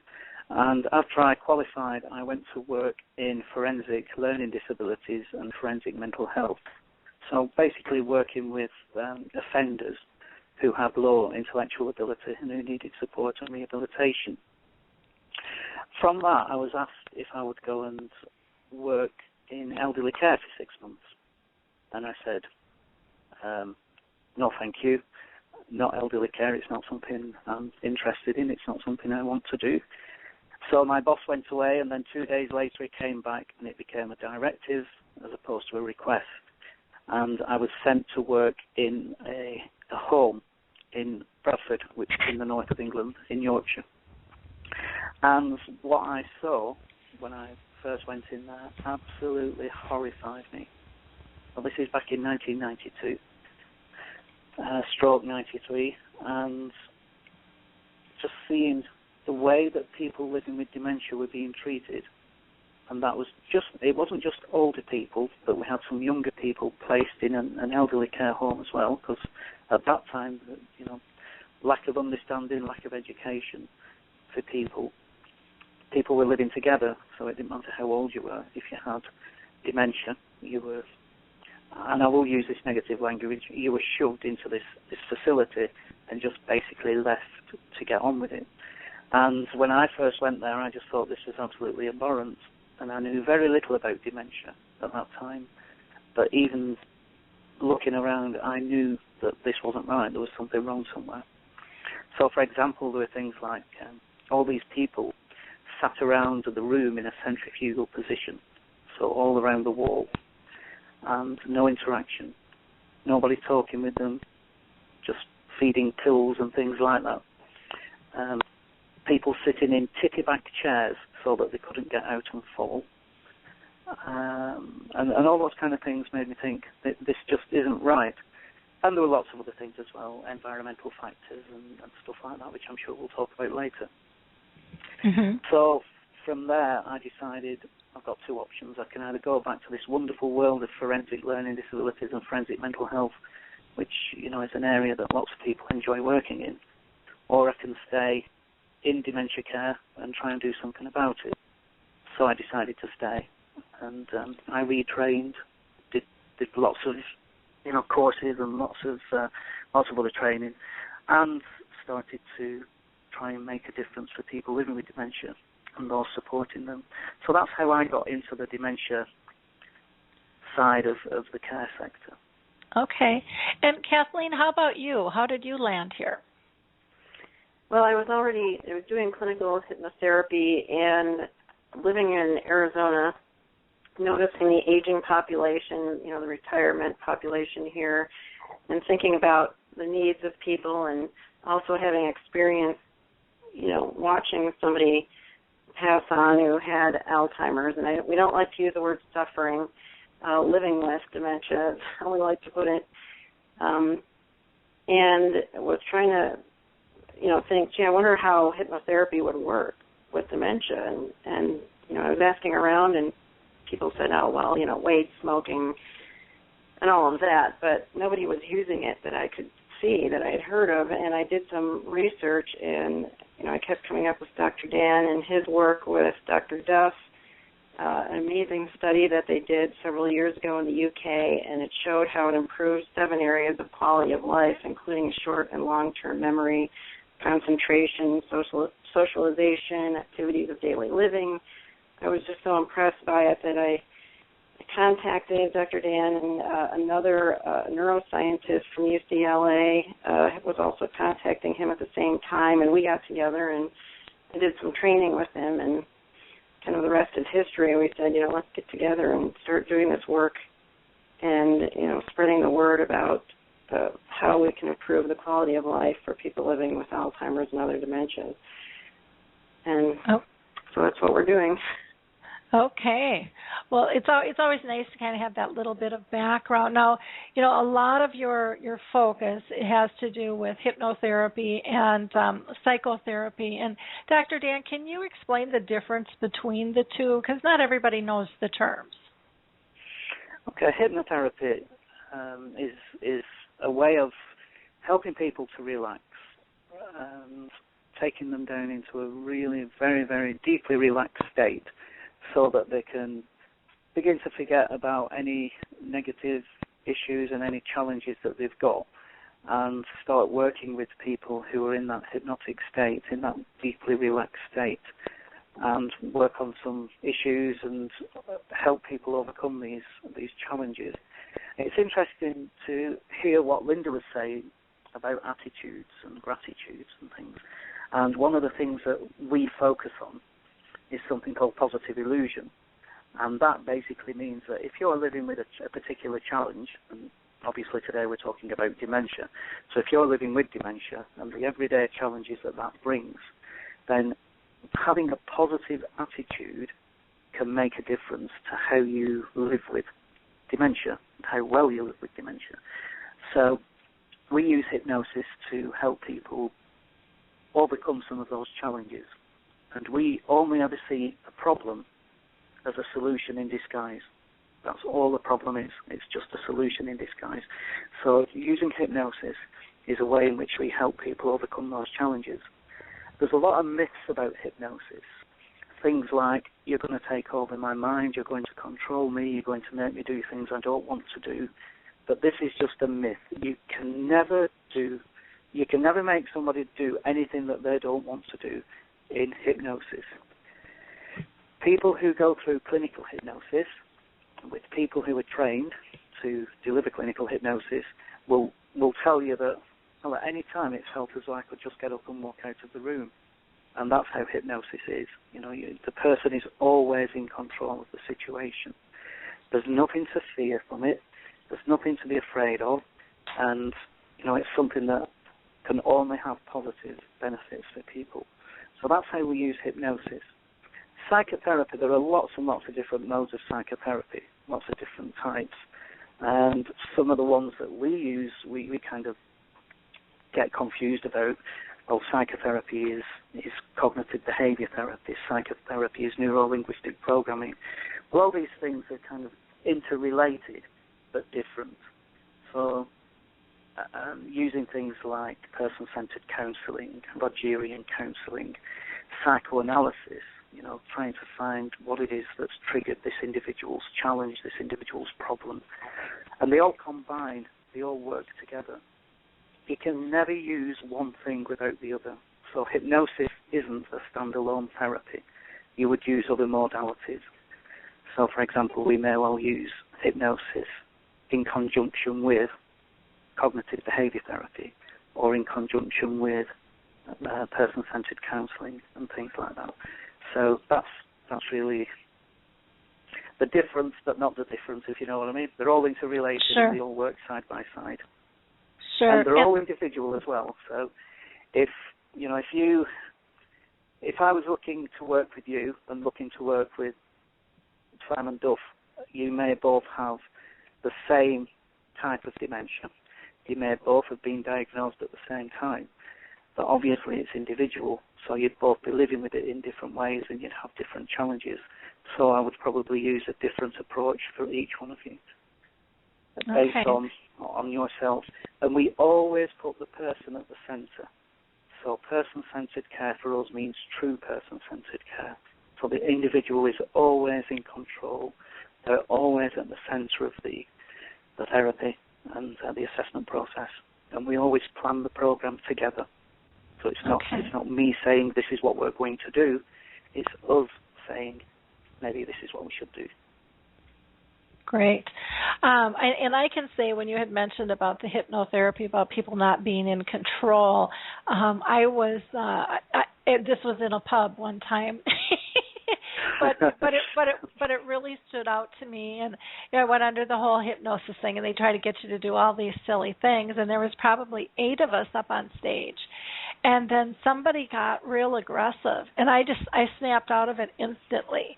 and after I qualified, I went to work in forensic learning disabilities and forensic mental health. So basically working with offenders who have low intellectual ability and who needed support and rehabilitation. From that, I was asked if I would go and work in elderly care for 6 months. And I said, no, thank you. Not elderly care. It's not something I'm interested in. It's not something I want to do. So my boss went away, and then 2 days later he came back, and it became a directive as opposed to a request. And I was sent to work in a home in Bradford, which is in the north of England, in Yorkshire. And what I saw when I first went in there absolutely horrified me. Well, this is back in 1992, stroke 93, and just seeing the way that people living with dementia were being treated. And that was it wasn't just older people, but we had some younger people placed in an elderly care home as well, because at that time, lack of understanding, lack of education for people. People were living together, so it didn't matter how old you were. If you had dementia, you were, and I will use this negative language, you were shoved into this facility and just basically left to get on with it. And when I first went there, I just thought this was absolutely abhorrent. And I knew very little about dementia at that time. But even looking around, I knew that this wasn't right. There was something wrong somewhere. So, for example, there were things like all these people sat around the room in a centrifugal position, so all around the wall, and no interaction. Nobody talking with them, just feeding pills and things like that. People sitting in titty-back chairs so that they couldn't get out and fall. And all those kind of things made me think that this just isn't right. And there were lots of other things as well, environmental factors and stuff like that, which I'm sure we'll talk about later.
Mm-hmm.
So from there, I decided I've got two options. I can either go back to this wonderful world of forensic learning disabilities and forensic mental health, which, is an area that lots of people enjoy working in, or I can stay in dementia care and try and do something about it. So I decided to stay, and I retrained, did lots of courses and lots of other training, and started to try and make a difference for people living with dementia and those supporting them. So that's how I got into the dementia side of the care sector.
Okay. And Kathleen, how about you? How did you land here?
Well, I was doing clinical hypnotherapy and living in Arizona, noticing the aging population, the retirement population here, and thinking about the needs of people, and also having experience, watching somebody pass on who had Alzheimer's. And we don't like to use the word suffering, living with dementia, that's how we like to put it. And was trying to, think, I wonder how hypnotherapy would work with dementia. And I was asking around, and people said, oh, well, weight, smoking, and all of that, but nobody was using it that I could see, that I had heard of. And I did some research, and I kept coming up with Dr. Dan and his work with Dr. Duff, an amazing study that they did several years ago in the UK, and it showed how it improves 7 areas of quality of life, including short and long-term memory, concentration, socialization, activities of daily living. I was just so impressed by it that I contacted Dr. Dan, and another neuroscientist from UCLA was also contacting him at the same time, and we got together and I did some training with him, and kind of the rest is history. We said, let's get together and start doing this work and, spreading the word about how we can improve the quality of life for people living with Alzheimer's and other dementias. And so that's what we're doing.
Okay. Well, it's always nice to kind of have that little bit of background. Now, a lot of your focus has to do with hypnotherapy and psychotherapy. And Dr. Dan, can you explain the difference between the two? Because not everybody knows the terms.
Okay, hypnotherapy is a way of helping people to relax, taking them down into a really very, very deeply relaxed state, so that they can begin to forget about any negative issues and any challenges that they've got, and start working with people who are in that hypnotic state, in that deeply relaxed state, and work on some issues and help people overcome these challenges. It's interesting to hear what Linda was saying about attitudes and gratitudes and things. And one of the things that we focus on is something called positive illusion. And that basically means that if you're living with a particular challenge, and obviously today we're talking about dementia, so if you're living with dementia and the everyday challenges that brings, then having a positive attitude can make a difference to how you live with dementia, and how well you live with dementia. So we use hypnosis to help people overcome some of those challenges. And we only ever see a problem as a solution in disguise. That's all the problem is. It's just a solution in disguise. So using hypnosis is a way in which we help people overcome those challenges. There's a lot of myths about hypnosis. Things like, you're going to take over my mind, you're going to control me, you're going to make me do things I don't want to do. But this is just a myth. You can never make somebody do anything that they don't want to do in hypnosis. People who go through clinical hypnosis with people who are trained to deliver clinical hypnosis will tell you that, well, at any time it felt as though I could just get up and walk out of the room. And that's how hypnosis is. The person is always in control of the situation. There's nothing to fear from it. There's nothing to be afraid of. And, it's something that can only have positive benefits for people. So that's how we use hypnosis. psychotherapy, there are lots and lots of different modes of psychotherapy, lots of different types. And some of the ones that we use, we kind of get confused about. Well, psychotherapy is cognitive behavior therapy, psychotherapy is neuro-linguistic programming. Well, all these things are kind of interrelated but different. So using things like person-centered counselling, Rogerian counselling, psychoanalysis, trying to find what it is that's triggered this individual's challenge, this individual's problem. And they all combine, they all work together. You can never use one thing without the other. So hypnosis isn't a standalone therapy. You would use other modalities. So, for example, we may well use hypnosis in conjunction with cognitive behavior therapy or in conjunction with person-centered counselling and things like that. So that's really the difference, but not the difference, if you know what I mean. They're all interrelated
Sure.
and they all work side by side.
Sure.
And they're all individual as well. So if I was looking to work with you and looking to work with Simon Duff, you may both have the same type of dementia. You may both have been diagnosed at the same time. But obviously it's individual, so you'd both be living with it in different ways and you'd have different challenges. So I would probably use a different approach for each one of you based on yourself. And we always put the person at the centre. So person-centred care for us means true person-centred care. So the individual is always in control. They're always at the centre of the therapy and the assessment process. And we always plan the programme together. So it's not me saying this is what we're going to do. It's us saying maybe this is what we should do.
Great. And I can say when you had mentioned about the hypnotherapy, about people not being in control, this was in a pub one time. but it really stood out to me, and I went under the whole hypnosis thing, and they try to get you to do all these silly things, and there was probably 8 of us up on stage, and then somebody got real aggressive, and I snapped out of it instantly.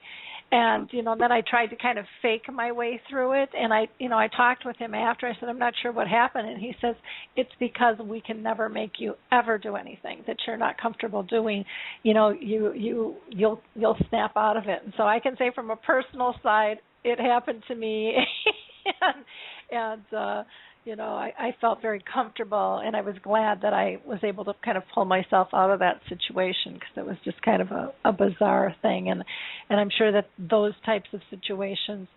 And, then I tried to kind of fake my way through it. And I talked with him after. I said, I'm not sure what happened. And he says, it's because we can never make you ever do anything that you're not comfortable doing. You'll snap out of it. And so I can say from a personal side, it happened to me. I felt very comfortable, and I was glad that I was able to kind of pull myself out of that situation because it was just kind of a bizarre thing, and I'm sure that those types of situations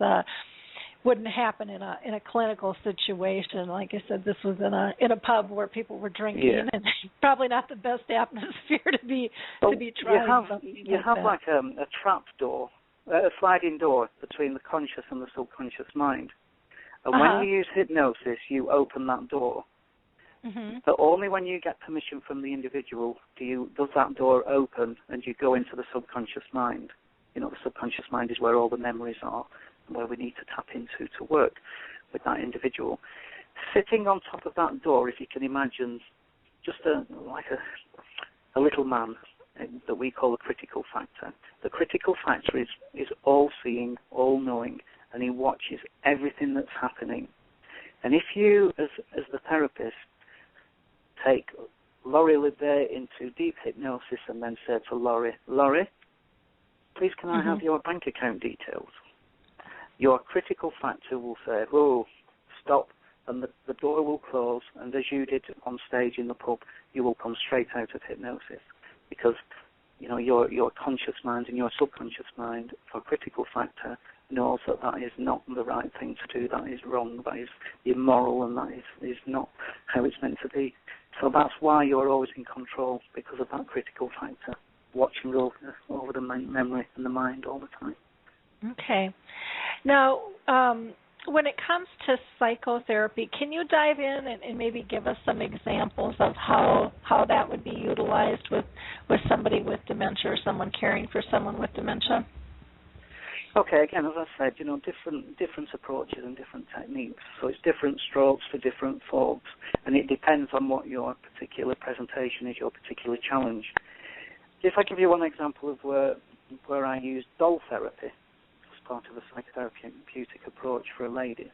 wouldn't happen in a clinical situation. Like I said, this was in a pub where people were drinking, and probably not the best atmosphere to be trying something.
You have like a trap door, a sliding door between the conscious and the subconscious mind. And when you use hypnosis, you open that door. Mm-hmm. But only when you get permission from the individual does that door open and you go into the subconscious mind. The subconscious mind is where all the memories are and where we need to tap into to work with that individual. Sitting on top of that door, if you can imagine, just like a little man that we call a critical factor. The critical factor is all-seeing, all-knowing, and he watches everything that's happening. And if you, as the therapist, take Laurie LeBay into deep hypnosis and then say to Laurie, please can I have your bank account details? Your critical factor will say, oh, stop, and the door will close, and as you did on stage in the pub, you will come straight out of hypnosis because your conscious mind and your subconscious mind, for critical factor, knows that is not the right thing to do, that is wrong, that is immoral, and that is not how it's meant to be. So that's why you're always in control, because of that critical factor, watching over the memory and the mind all the time.
Okay. Now, when it comes to psychotherapy, can you dive in and maybe give us some examples of how that would be utilized with somebody with dementia or someone caring for someone with dementia?
Okay, again, as I said, different approaches and different techniques. So it's different strokes for different folks, and it depends on what your particular presentation is, your particular challenge. If I give you one example of where where I used doll therapy as part of a psychotherapeutic approach for a lady.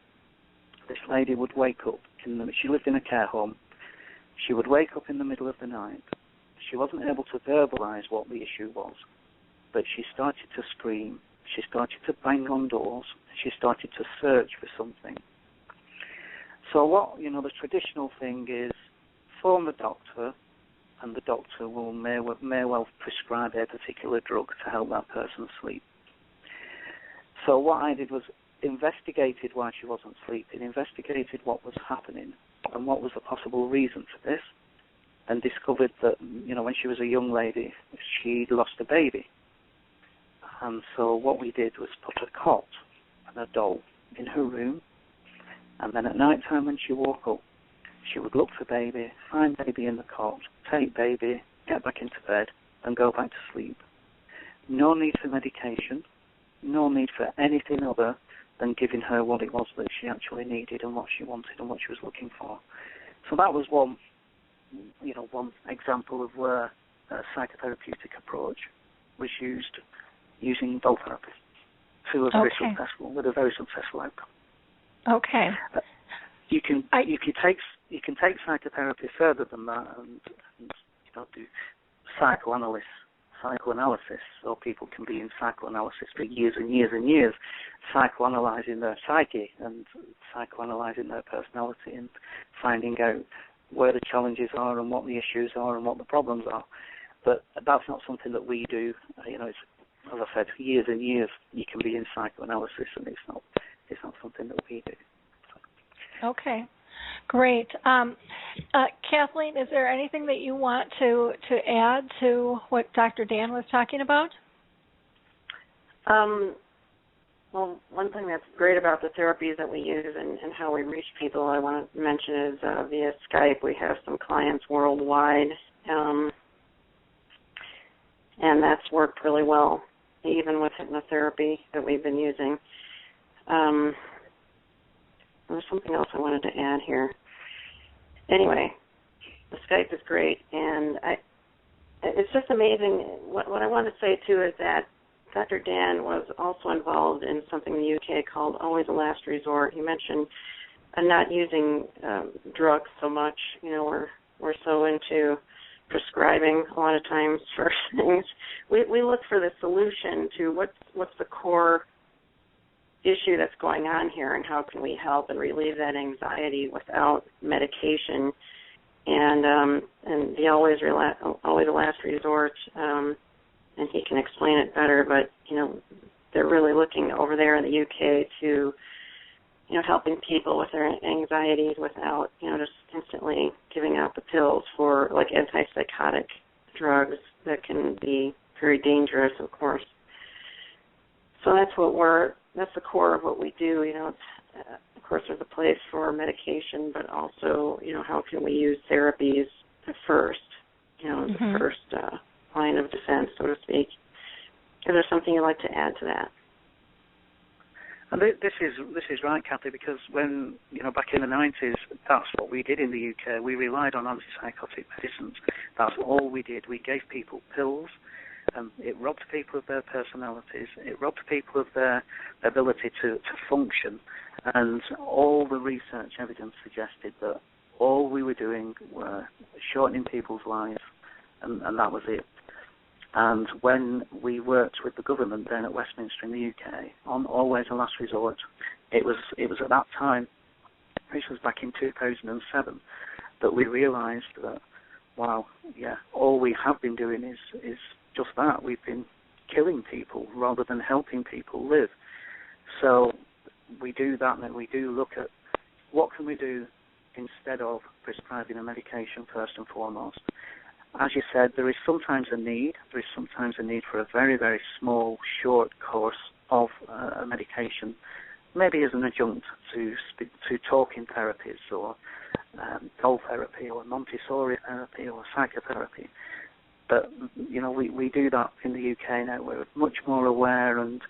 This lady would wake up, she lived in a care home. She would wake up in the middle of the night. She wasn't able to verbalize what the issue was, but she started to scream. She started to bang on doors. She started to search for something. So the traditional thing is phone the doctor, and the doctor may well prescribe a particular drug to help that person sleep. So what I did was investigated why she wasn't sleeping, investigated what was happening and what was the possible reason for this, and discovered that, when she was a young lady, she'd lost a baby. And so what we did was put a cot and a doll in her room, and then at night time when she woke up, she would look for baby, find baby in the cot, take baby, get back into bed, and go back to sleep. No need for medication, no need for anything other than giving her what it was that she actually needed and what she wanted and what she was looking for. So that was one example of where a psychotherapeutic approach was used using doll therapy with a very successful outcome.
Okay.
You can take psychotherapy further than that and do psychoanalysis, so people can be in psychoanalysis for years and years and years, psychoanalyzing their psyche and psychoanalyzing their personality and finding out where the challenges are and what the issues are and what the problems are. But that's not something that we do. It's, as I said, years and years you can be in psychoanalysis, and it's not something that we do.
Okay. Great. Kathleen, is there anything that you want to add to what Dr. Dan was talking about?
Well, one thing that's great about the therapies that we use and how we reach people, I want to mention is via Skype. We have some clients worldwide, and that's worked really well, even with hypnotherapy that we've been using. There's something else I wanted to add here. Anyway, the Skype is great, and it's just amazing. What I want to say, too, is that Dr. Dan was also involved in something in the UK called Always a Last Resort. He mentioned not using drugs so much. We're so into prescribing a lot of times for things. We look for the solution to what's the core issue that's going on here, and how can we help and relieve that anxiety without medication. And the always a last resort, and he can explain it better, but they're really looking over there in the UK to helping people with their anxieties without just instantly giving out the pills for like antipsychotic drugs that can be very dangerous, of course. So that's the core of what we do. It's, of course, there's a place for medication, but also, how can we use therapies at first, as the first line of defense, so to speak. Is there something you'd like to add to that?
And this is right, Kathy, because when, back in the 90s, that's what we did in the UK. We relied on antipsychotic medicines. That's all we did. We gave people pills. It robbed people of their personalities. It robbed people of their ability to function. And all the research evidence suggested that all we were doing were shortening people's lives, and that was it. And when we worked with the government then at Westminster in the UK on Always a Last Resort, it was at that time, this was back in 2007, that we realised that, wow, yeah, all we have been doing is just that. We've been killing people rather than helping people live. So we do that, and we do look at what can we do instead of prescribing a medication first and foremost. As you said, there is sometimes a need. There is sometimes a need for a very, very small, short course of a medication, maybe as an adjunct to talking therapies or doll therapy or Montessori therapy or psychotherapy. But, we do that in the UK now. We're much more aware, and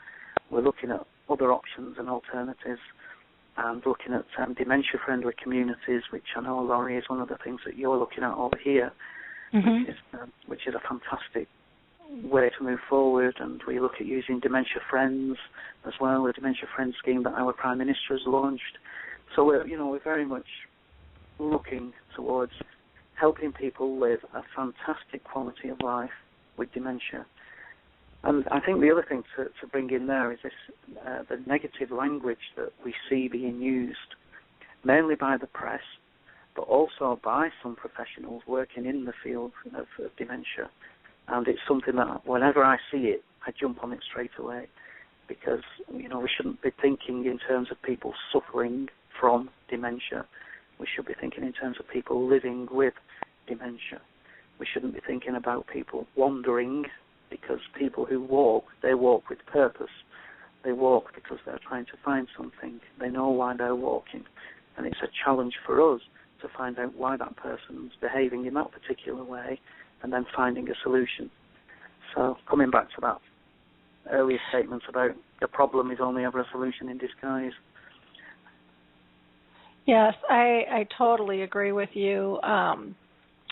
we're looking at other options and alternatives, and looking at dementia-friendly communities, which I know, Laurie, is one of the things that you're looking at over here, which is a fantastic way to move forward, and we look at using Dementia Friends as well, the Dementia Friends scheme that our Prime Minister has launched. So we're very much looking towards helping people live a fantastic quality of life with dementia. And I think the other thing to bring in there is this, the negative language that we see being used, mainly by the press, but also by some professionals working in the field of dementia. And it's something that whenever I see it, I jump on it straight away, because we shouldn't be thinking in terms of people suffering from dementia. We should be thinking in terms of people living with dementia. We shouldn't be thinking about people wandering, because people who walk, they walk with purpose. They walk because they're trying to find something. They know why they're walking. And it's a challenge for us to find out why that person's behaving in that particular way and then finding a solution. So coming back to that earlier statement about the problem is only ever a solution in disguise.
Yes, I totally agree with you.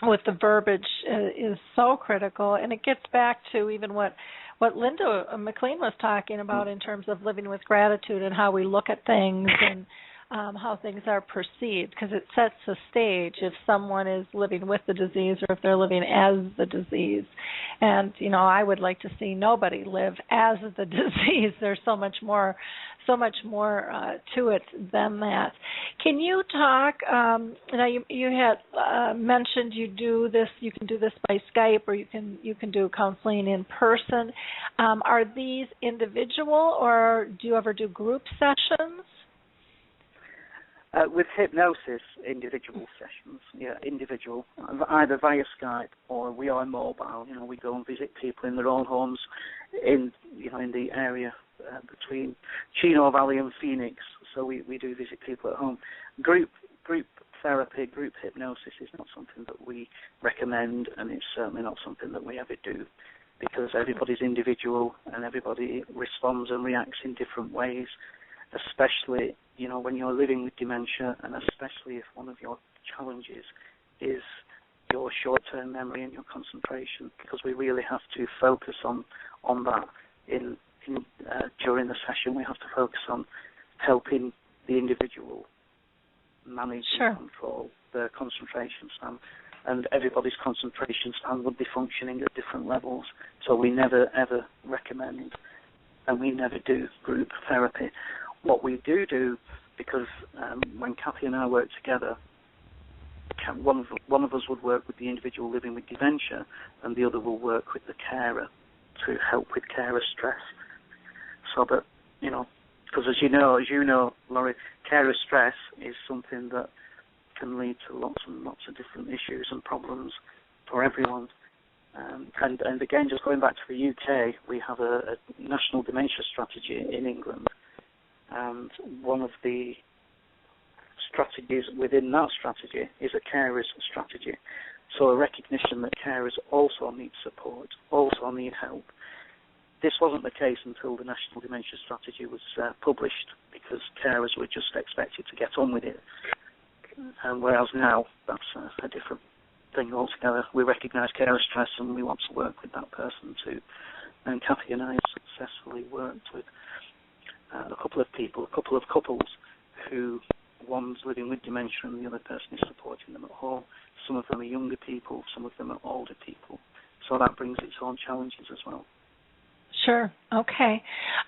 With the verbiage is so critical, and it gets back to even what Linda McLean was talking about in terms of living with gratitude and how we look at things and how things are perceived, because it sets a stage if someone is living with the disease or if they're living as the disease. And, I would like to see nobody live as the disease. There's so much more to it than that. Can you talk, now you had mentioned you can do this by Skype, or you can do counseling in person. Are these individual, or do you ever do group sessions?
With hypnosis, individual sessions, individual, either via Skype or we are mobile. We go and visit people in their own homes in the area between Chino Valley and Phoenix. So we do visit people at home. Group therapy, group hypnosis is not something that we recommend, and it's certainly not something that we ever do, because everybody's individual and everybody responds and reacts in different ways, especially when you're living with dementia, and especially if one of your challenges is your short-term memory and your concentration, because we really have to focus on that during the session. We have to focus on helping the individual manage and control their concentration span, and everybody's concentration span would be functioning at different levels, so we never ever recommend, and we never do group therapy. What we do, because when Kathy and I work together, one of us would work with the individual living with dementia, and the other will work with the carer to help with carer stress. So that, because as you know, Laurie, carer stress is something that can lead to lots and lots of different issues and problems for everyone. And again, just going back to the UK, we have a national dementia strategy in England. And one of the strategies within that strategy is a carer's strategy. So a recognition that carers also need support, also need help. This wasn't the case until the National Dementia Strategy was published, because carers were just expected to get on with it. And whereas now, that's a different thing altogether. We recognise carer stress and we want to work with that person too. And Kathy and I have successfully worked with a couple of couples who, one's living with dementia and the other person is supporting them at home. Some of them are younger people, some of them are older people. So that brings its own challenges as well.
Sure. Okay.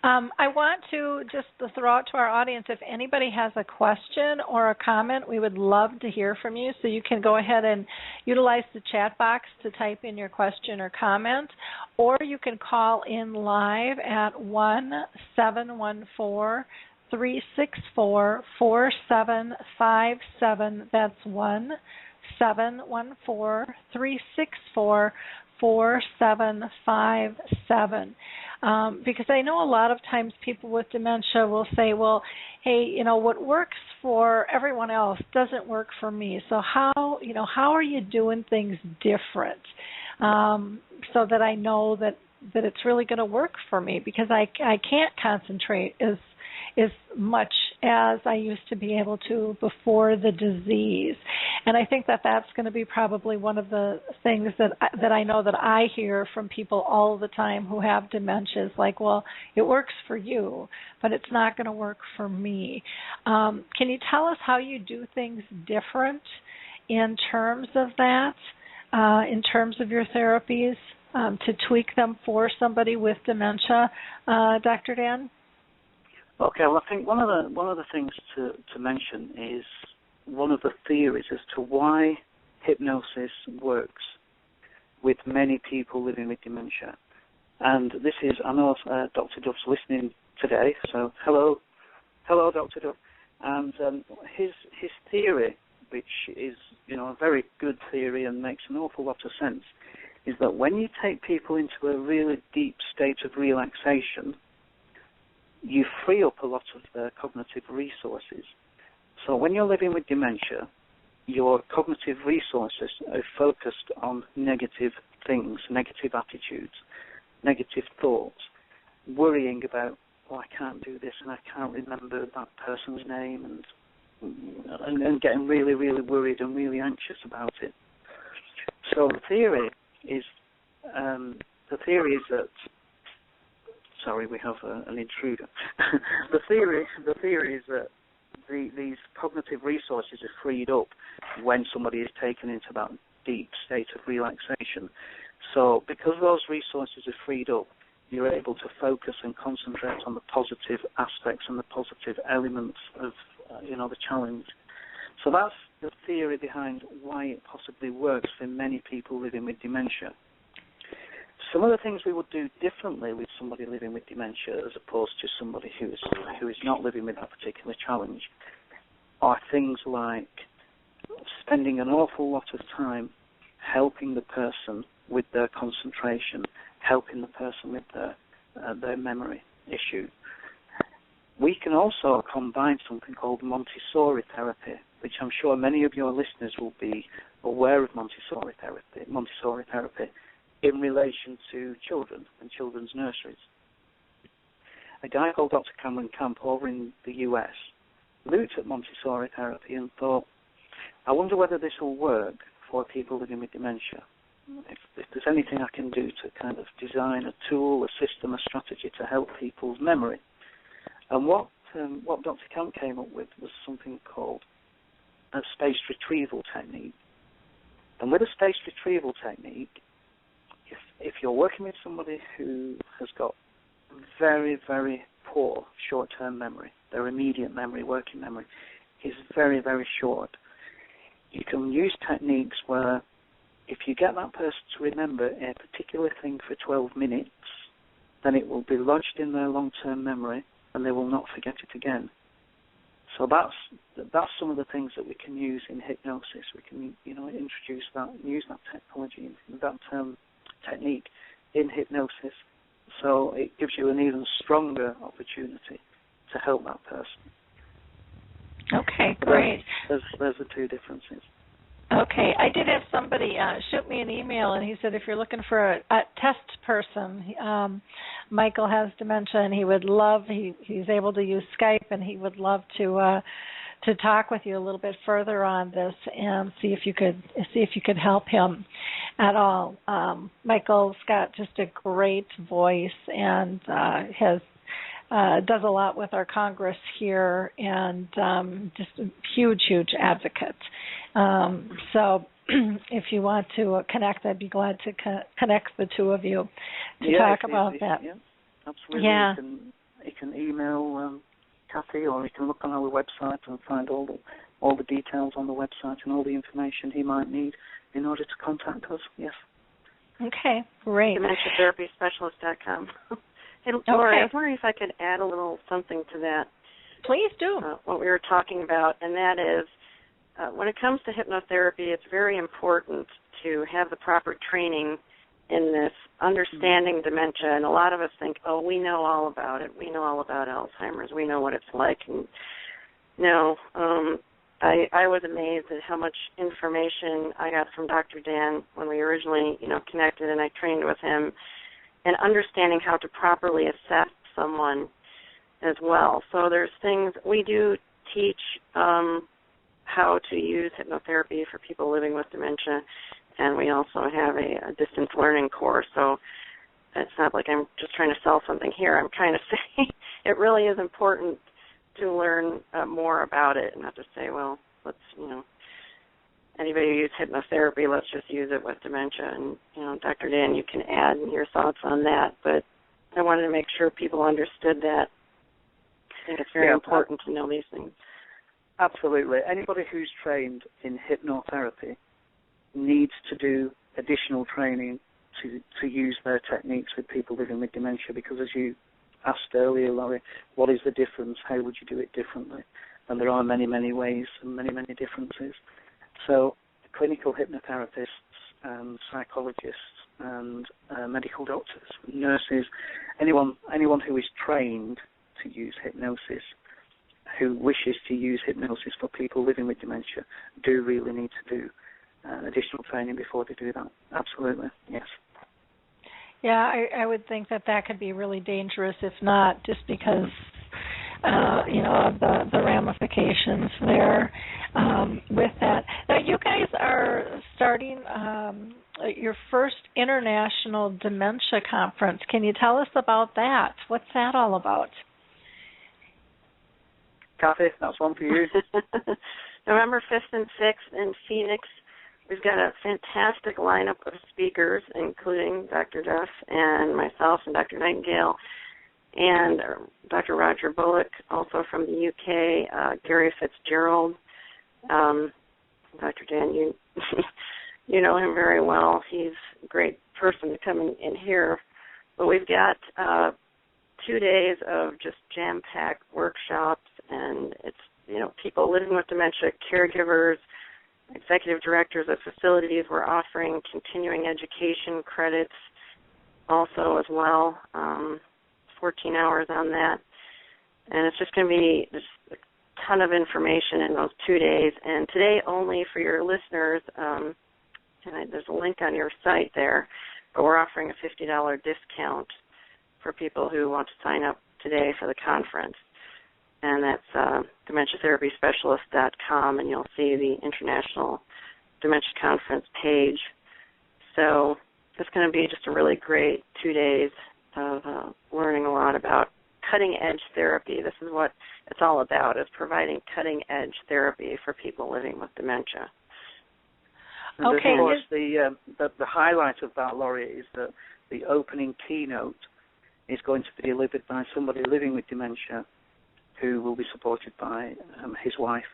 I want to just throw out to our audience, if anybody has a question or a comment, we would love to hear from you. So you can go ahead and utilize the chat box to type in your question or comment, or you can call in live at 1-714-364-4757. That's 1-714-364-4757. Because I know a lot of times people with dementia will say, well, hey, what works for everyone else doesn't work for me. So how are you doing things different so that I know that it's really going to work for me, because I can't concentrate as much as I used to be able to before the disease. And I think that that's going to be probably one of the things that I know that I hear from people all the time who have dementia, is like, well, it works for you, but it's not going to work for me. Can you tell us how you do things different in terms of that, in terms of your therapies, to tweak them for somebody with dementia, Dr. Dan?
Okay, well, I think one of the things to mention is one of the theories as to why hypnosis works with many people living with dementia. And this is, I know Dr. Duff's listening today, so hello, Dr. Duff. And his theory, which is, a very good theory and makes an awful lot of sense, is that when you take people into a really deep state of relaxation, you free up a lot of their cognitive resources. So when you're living with dementia, your cognitive resources are focused on negative things, negative attitudes, negative thoughts, worrying about, I can't do this and I can't remember that person's name, and getting really, really worried and really anxious about it. So the theory is that, sorry, we have an intruder. The theory is that these cognitive resources are freed up when somebody is taken into that deep state of relaxation. So because those resources are freed up, you're able to focus and concentrate on the positive aspects and the positive elements of the challenge. So that's the theory behind why it possibly works for many people living with dementia. Some of the things we would do differently with somebody living with dementia as opposed to somebody who is not living with that particular challenge are things like spending an awful lot of time helping the person with their concentration, helping the person with their memory issue. We can also combine something called Montessori therapy, which I'm sure many of your listeners will be aware of Montessori therapy in relation to children and children's nurseries. A guy called Dr. Cameron Camp over in the US looked at Montessori therapy and thought, I wonder whether this will work for people living with dementia. If there's anything I can do to kind of design a tool, a system, a strategy to help people's memory. And what Dr. Camp came up with was something called a spaced retrieval technique. And with a spaced retrieval technique, if you're working with somebody who has got very, very poor short-term memory, their immediate memory, working memory, is very, very short, you can use techniques where if you get that person to remember a particular thing for 12 minutes, then it will be lodged in their long-term memory and they will not forget it again. So that's some of the things that we can use in hypnosis. We can, introduce that, use that technology, that technique in hypnosis. So it gives you an even stronger opportunity to help that person.
Okay, great.
There's the two differences.
Okay, I did have somebody shoot me an email, and he said if you're looking for a test person, Michael has dementia, and he would love. He's able to use Skype, and he would love to talk with you a little bit further on this and see if you could help him at all. Michael's got just a great voice and does a lot with our Congress here, and just a huge advocate. So if you want to connect, I'd be glad to connect the two of you to talk about that.
Yeah, absolutely.
Yeah.
You can email Kathy, or you can look on our website and find all the details on the website and all the information he might need in order to contact us. Yes.
Okay, great.
DementiaTherapySpecialist.com. Hey, Laura, I was wondering if I could add a little something to that.
Please do.
What we were talking about, and that is, when it comes to hypnotherapy, it's very important to have the proper training in this, understanding dementia. And a lot of us think, we know all about it. We know all about Alzheimer's. We know what it's like. And no, I was amazed at how much information I got from Dr. Dan when we originally, connected and I trained with him, and understanding how to properly assess someone as well. So there's things we do teach how to use hypnotherapy for people living with dementia, and we also have a distance learning course. So it's not like I'm just trying to sell something here. I'm trying to say it really is important to learn more about it, and not just say, well, let's, anybody who uses hypnotherapy, let's just use it with dementia. And, Dr. Dan, you can add your thoughts on that, but I wanted to make sure people understood that. I think it's very important to know these things.
Absolutely. Anybody who's trained in hypnotherapy needs to do additional training to use their techniques with people living with dementia, because as you asked earlier, Laurie, what is the difference? How would you do it differently? And there are many, many ways and many, many differences. So clinical hypnotherapists and psychologists and medical doctors, nurses, anyone who is trained to use hypnosis, who wishes to use hypnosis for people living with dementia, do really need to do additional training before they do that. Absolutely, yes.
Yeah, I would think that could be really dangerous, if not just because, of the ramifications there with that. Now, you guys are starting your first international dementia conference. Can you tell us about that? What's that all about?
Kathy, that's one for you.
November 5th and 6th in Phoenix. We've got a fantastic lineup of speakers, including Dr. Duff and myself and Dr. Nightingale and Dr. Roger Bullock, also from the UK, Gary Fitzgerald. Dr. Dan, you know him very well. He's a great person to come in here. But we've got 2 days of just jam-packed workshops, and it's, people living with dementia, caregivers, executive directors of facilities. We're offering continuing education credits also as well, 14 hours on that. And it's just going to be just a ton of information in those 2 days. And today only for your listeners, and there's a link on your site there, but we're offering a $50 discount for people who want to sign up today for the conference. And that's DementiaTherapySpecialist.com, and you'll see the International Dementia Conference page. So it's going to be just a really great 2 days of learning a lot about cutting-edge therapy. This is what it's all about, is providing cutting-edge therapy for people living with dementia.
And okay. Of course, the highlight of that, Laurie, is that the opening keynote is going to be delivered by somebody living with dementia who will be supported by his wife.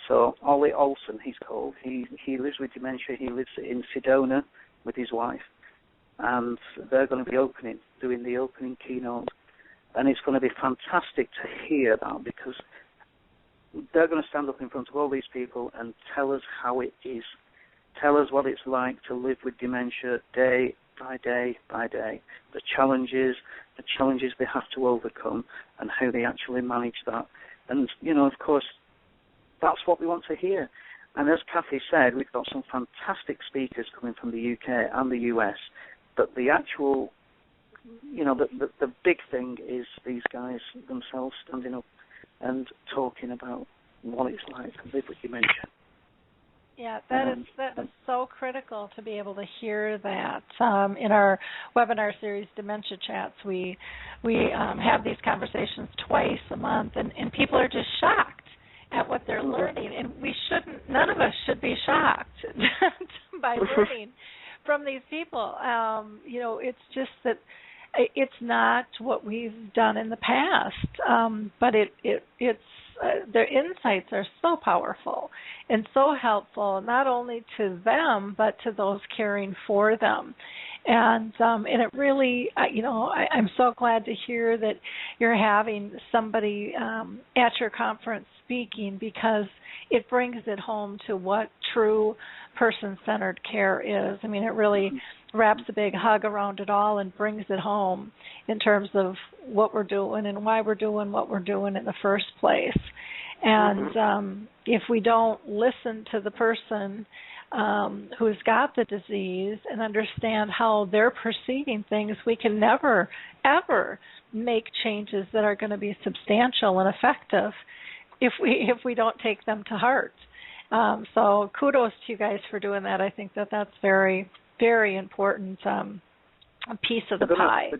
So Ollie Olsen, he's called. He lives with dementia. He lives in Sedona with his wife. And they're going to be doing the opening keynote. And it's going to be fantastic to hear that, because they're going to stand up in front of all these people and tell us how it is. Tell us what it's like to live with dementia day by day by day, the challenges they have to overcome, and how they actually manage that. And, of course, that's what we want to hear. And as Kathy said, we've got some fantastic speakers coming from the UK and the US, but the actual, the big thing is these guys themselves standing up and talking about what it's like to live with dementia.
Yeah, that is so critical to be able to hear that. In our webinar series, Dementia Chats, we have these conversations twice a month, and people are just shocked at what they're learning, and none of us should be shocked by learning from these people. It's just that it's not what we've done in the past, but it's their insights are so powerful and so helpful, not only to them but to those caring for them. And it really, I'm so glad to hear that you're having somebody at your conference speaking, because it brings it home to what true person-centered care is. I mean, it really wraps a big hug around it all and brings it home in terms of what we're doing and why we're doing what we're doing in the first place. And if we don't listen to the person who's got the disease and understand how they're perceiving things, we can never, ever make changes that are going to be substantial and effective if we don't take them to heart. So kudos to you guys for doing that. I think that that's very, very important piece of the pie.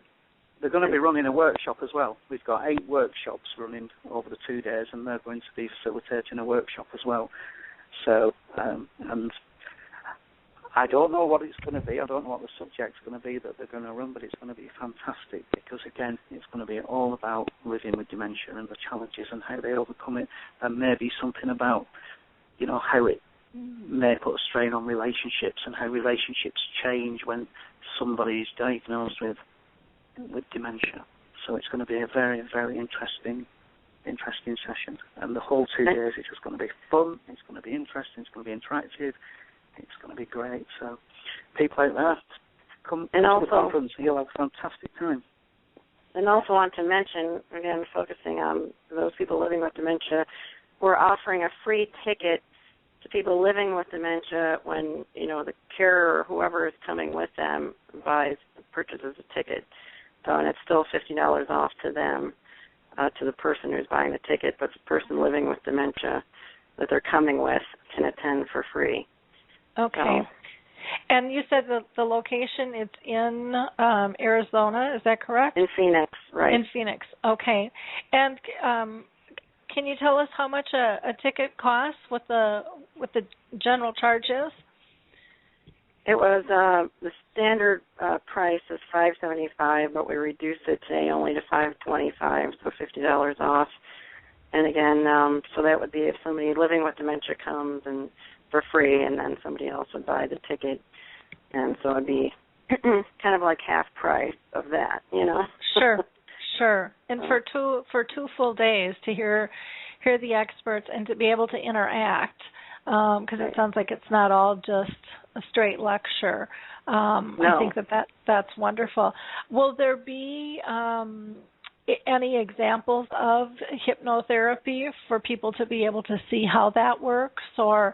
They're going to be running a workshop as well. We've got 8 workshops running over the 2 days, and they're going to be facilitating a workshop as well. So, and I don't know what it's going to be. I don't know what the subject's going to be that they're going to run, but it's going to be fantastic because, again, it's going to be all about living with dementia and the challenges and how they overcome it, and maybe something about, how it may put a strain on relationships and how relationships change when somebody's diagnosed with dementia. So it's going to be a very, very interesting session. And the whole 2 days is just going to be fun, it's going to be interesting, it's going to be interactive, it's going to be great. So people out there, come to the conference, you'll have a fantastic time.
And also want to mention, again, focusing on those people living with dementia, we're offering a free ticket to people living with dementia when, the carer or whoever is coming with them purchases a ticket. So, and it's still $50 off to them, to the person who's buying the ticket, but the person living with dementia that they're coming with can attend for free.
Okay. So, and you said the location, it's in Arizona, is that correct?
In Phoenix, right.
In Phoenix, okay. And can you tell us how much a ticket costs, what the general charge is?
It was the standard price is $575, but we reduced it today only to $525, so $50 off. And again, so that would be if somebody living with dementia comes and for free, and then somebody else would buy the ticket, and so it'd be kind of like half price of that,
Sure. And for two full days to hear the experts and to be able to interact, because it sounds like it's not all just a straight lecture.
No.
I think that's wonderful. Will there be any examples of hypnotherapy for people to be able to see how that works, or?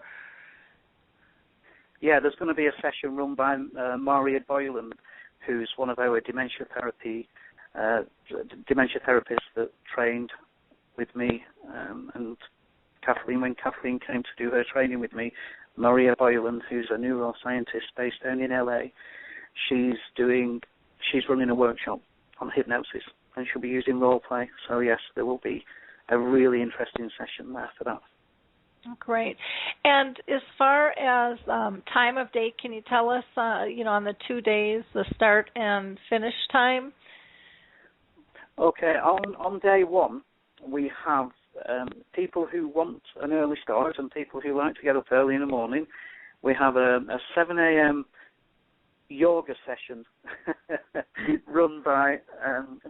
Yeah, there's going to be a session run by Maria Boylan, who's one of our dementia therapists that trained with me, and Kathleen, when Kathleen came to do her training with me, Maria Boylan, who's a neuroscientist based down in LA, she's running a workshop on hypnosis, and she'll be using role play. So yes, there will be a really interesting session there for that.
Great. And as far as time of day, can you tell us, on the 2 days, the start and finish time?
Okay, on day one, we have people who want an early start and people who like to get up early in the morning. We have a 7 a.m. yoga session run by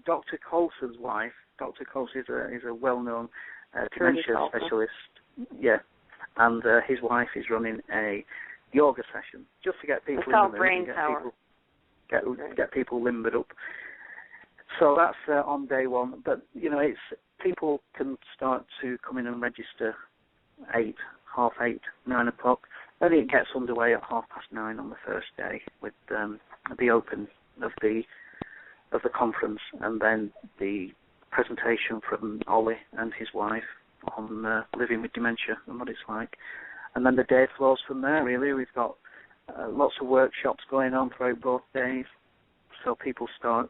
Dr. Coulson's wife. Dr. Coulson is a well-known dementia specialist. Yeah, and his wife is running a yoga session just to get people in the mood and get people limbered up. So that's on day one. But it's people can start to come in and register 8, half 8, 9 o'clock. Then it gets underway at 9:30 on the first day with the open of the conference, and then the presentation from Ollie and his wife on living with dementia and what it's like. And then the day flows from there, really. We've got lots of workshops going on throughout both days, so people start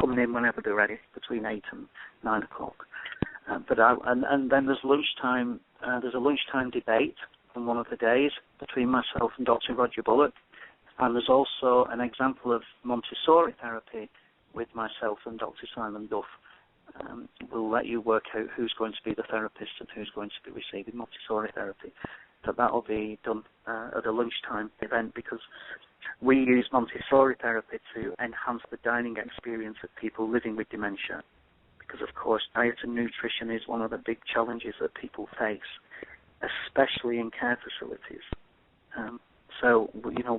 coming in whenever they're ready, between 8 and 9 o'clock. And then there's lunchtime. There's a lunchtime debate on one of the days between myself and Dr. Roger Bullock, and there's also an example of Montessori therapy with myself and Dr. Simon Duff. We'll let you work out who's going to be the therapist and who's going to be receiving Montessori therapy. But that will be done at a lunchtime event, because we use Montessori therapy to enhance the dining experience of people living with dementia, because, of course, diet and nutrition is one of the big challenges that people face, especially in care facilities. So,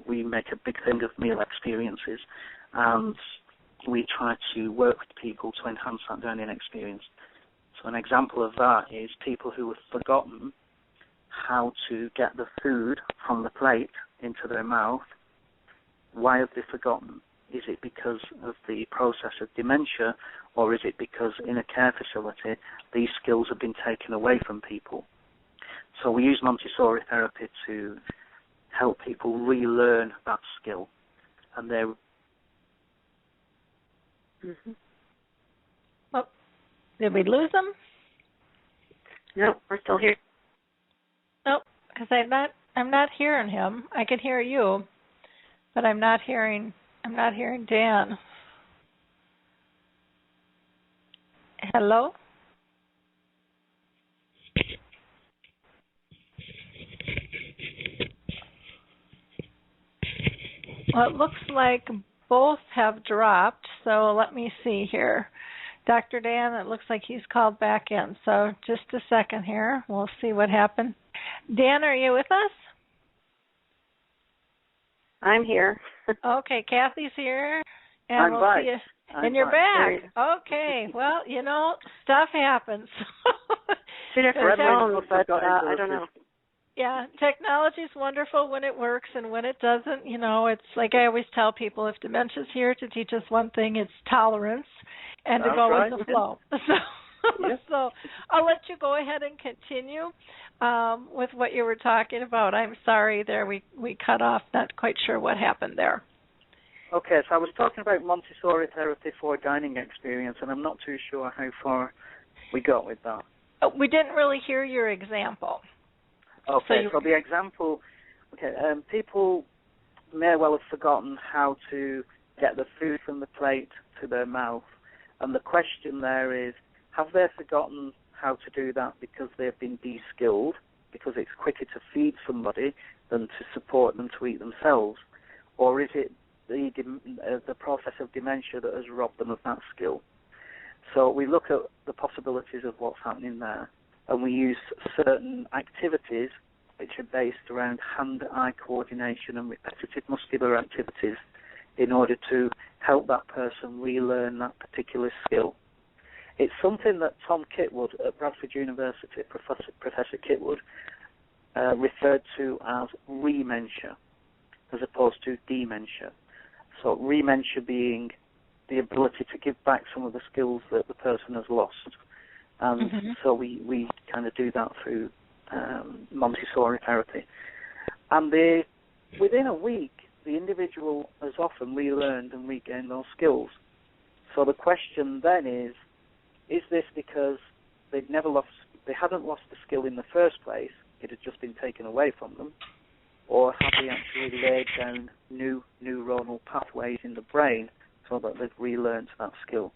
we make a big thing of meal experiences, and we try to work with people to enhance that dining experience. So an example of that is people who have forgotten how to get the food from the plate into their mouth. Why have they forgotten? Is it because of the process of dementia, or is it because in a care facility these skills have been taken away from people? So we use Montessori therapy to help people relearn that skill. And they're...
Well, did we lose them?
No, we're still here.
Nope, because I'm not hearing him. I can hear you, but I'm not hearing Dan. Hello? Well, it looks like both have dropped, so let me see here. Dr. Dan, it looks like he's called back in, so just a second here. We'll see what happened. Dan, are you with us?
I'm here.
Okay, Kathy's here. And
I'm
we'll
back.
see you. And you're back. Okay. Well, stuff happens.
Two different phones, but I don't know.
Yeah, technology's wonderful when it works, and when it doesn't, it's like I always tell people, if dementia's here to teach us one thing, it's tolerance and to go with the flow. So I'll let you go ahead and continue with what you were talking about. I'm sorry there, we cut off, not quite sure what happened there.
Okay, so I was talking about Montessori therapy for dining experience, and I'm not too sure how far we got with that.
We didn't really hear your example.
Okay, so the example, people may well have forgotten how to get the food from the plate to their mouth, and the question there is, have they forgotten how to do that because they've been de-skilled, because it's quicker to feed somebody than to support them to eat themselves, or is it the process of dementia that has robbed them of that skill? So we look at the possibilities of what's happening there, and we use certain activities which are based around hand-eye coordination and repetitive muscular activities in order to help that person relearn that particular skill. It's something that Tom Kitwood at Bradford University, Professor Kitwood, referred to as rementia, as opposed to dementia. So rementia being the ability to give back some of the skills that the person has lost. And so we kind of do that through Montessori therapy. And within a week, the individual has often relearned and regained those skills. So the question then is this because they hadn't lost the skill in the first place, it had just been taken away from them, or have they actually laid down new neuronal pathways in the brain so that they've relearned that skill?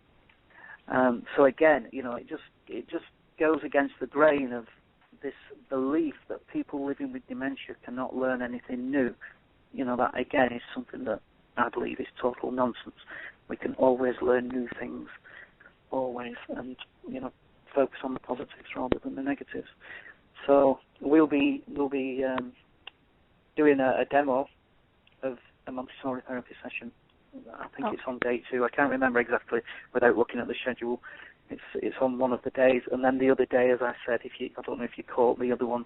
So again, it just goes against the grain of this belief that people living with dementia cannot learn anything new. That again is something that I believe is total nonsense. We can always learn new things, always, and focus on the positives rather than the negatives. So we'll be doing a demo of a Montessori therapy session. I think it's on day 2. I can't remember exactly without looking at the schedule. It's on one of the days, and then the other day, as I said, I don't know if you caught the other one,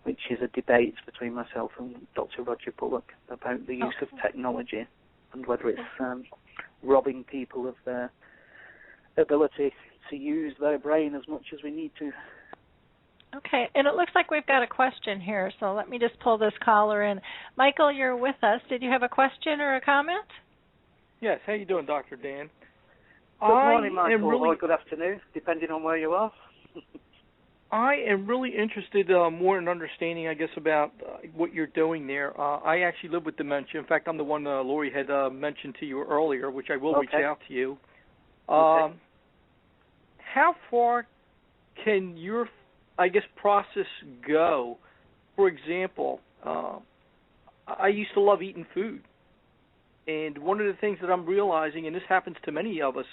which is a debate between myself and Dr. Roger Bullock about the use of technology and whether it's robbing people of their ability to use their brain as much as we need to.
Okay, and it looks like we've got a question here, so let me just pull this caller in. Michael, you're with us. Did you have a question or a comment?
Yes, how you doing, Dr. Dan?
Good morning, Michael, or good afternoon, depending on where you are.
I am really interested more in understanding, I guess, about what you're doing there. I actually live with dementia. In fact, I'm the one Lori had mentioned to you earlier, which I will reach out to you. How far can your, process go? For example, I used to love eating food. And one of the things that I'm realizing, and this happens to many of us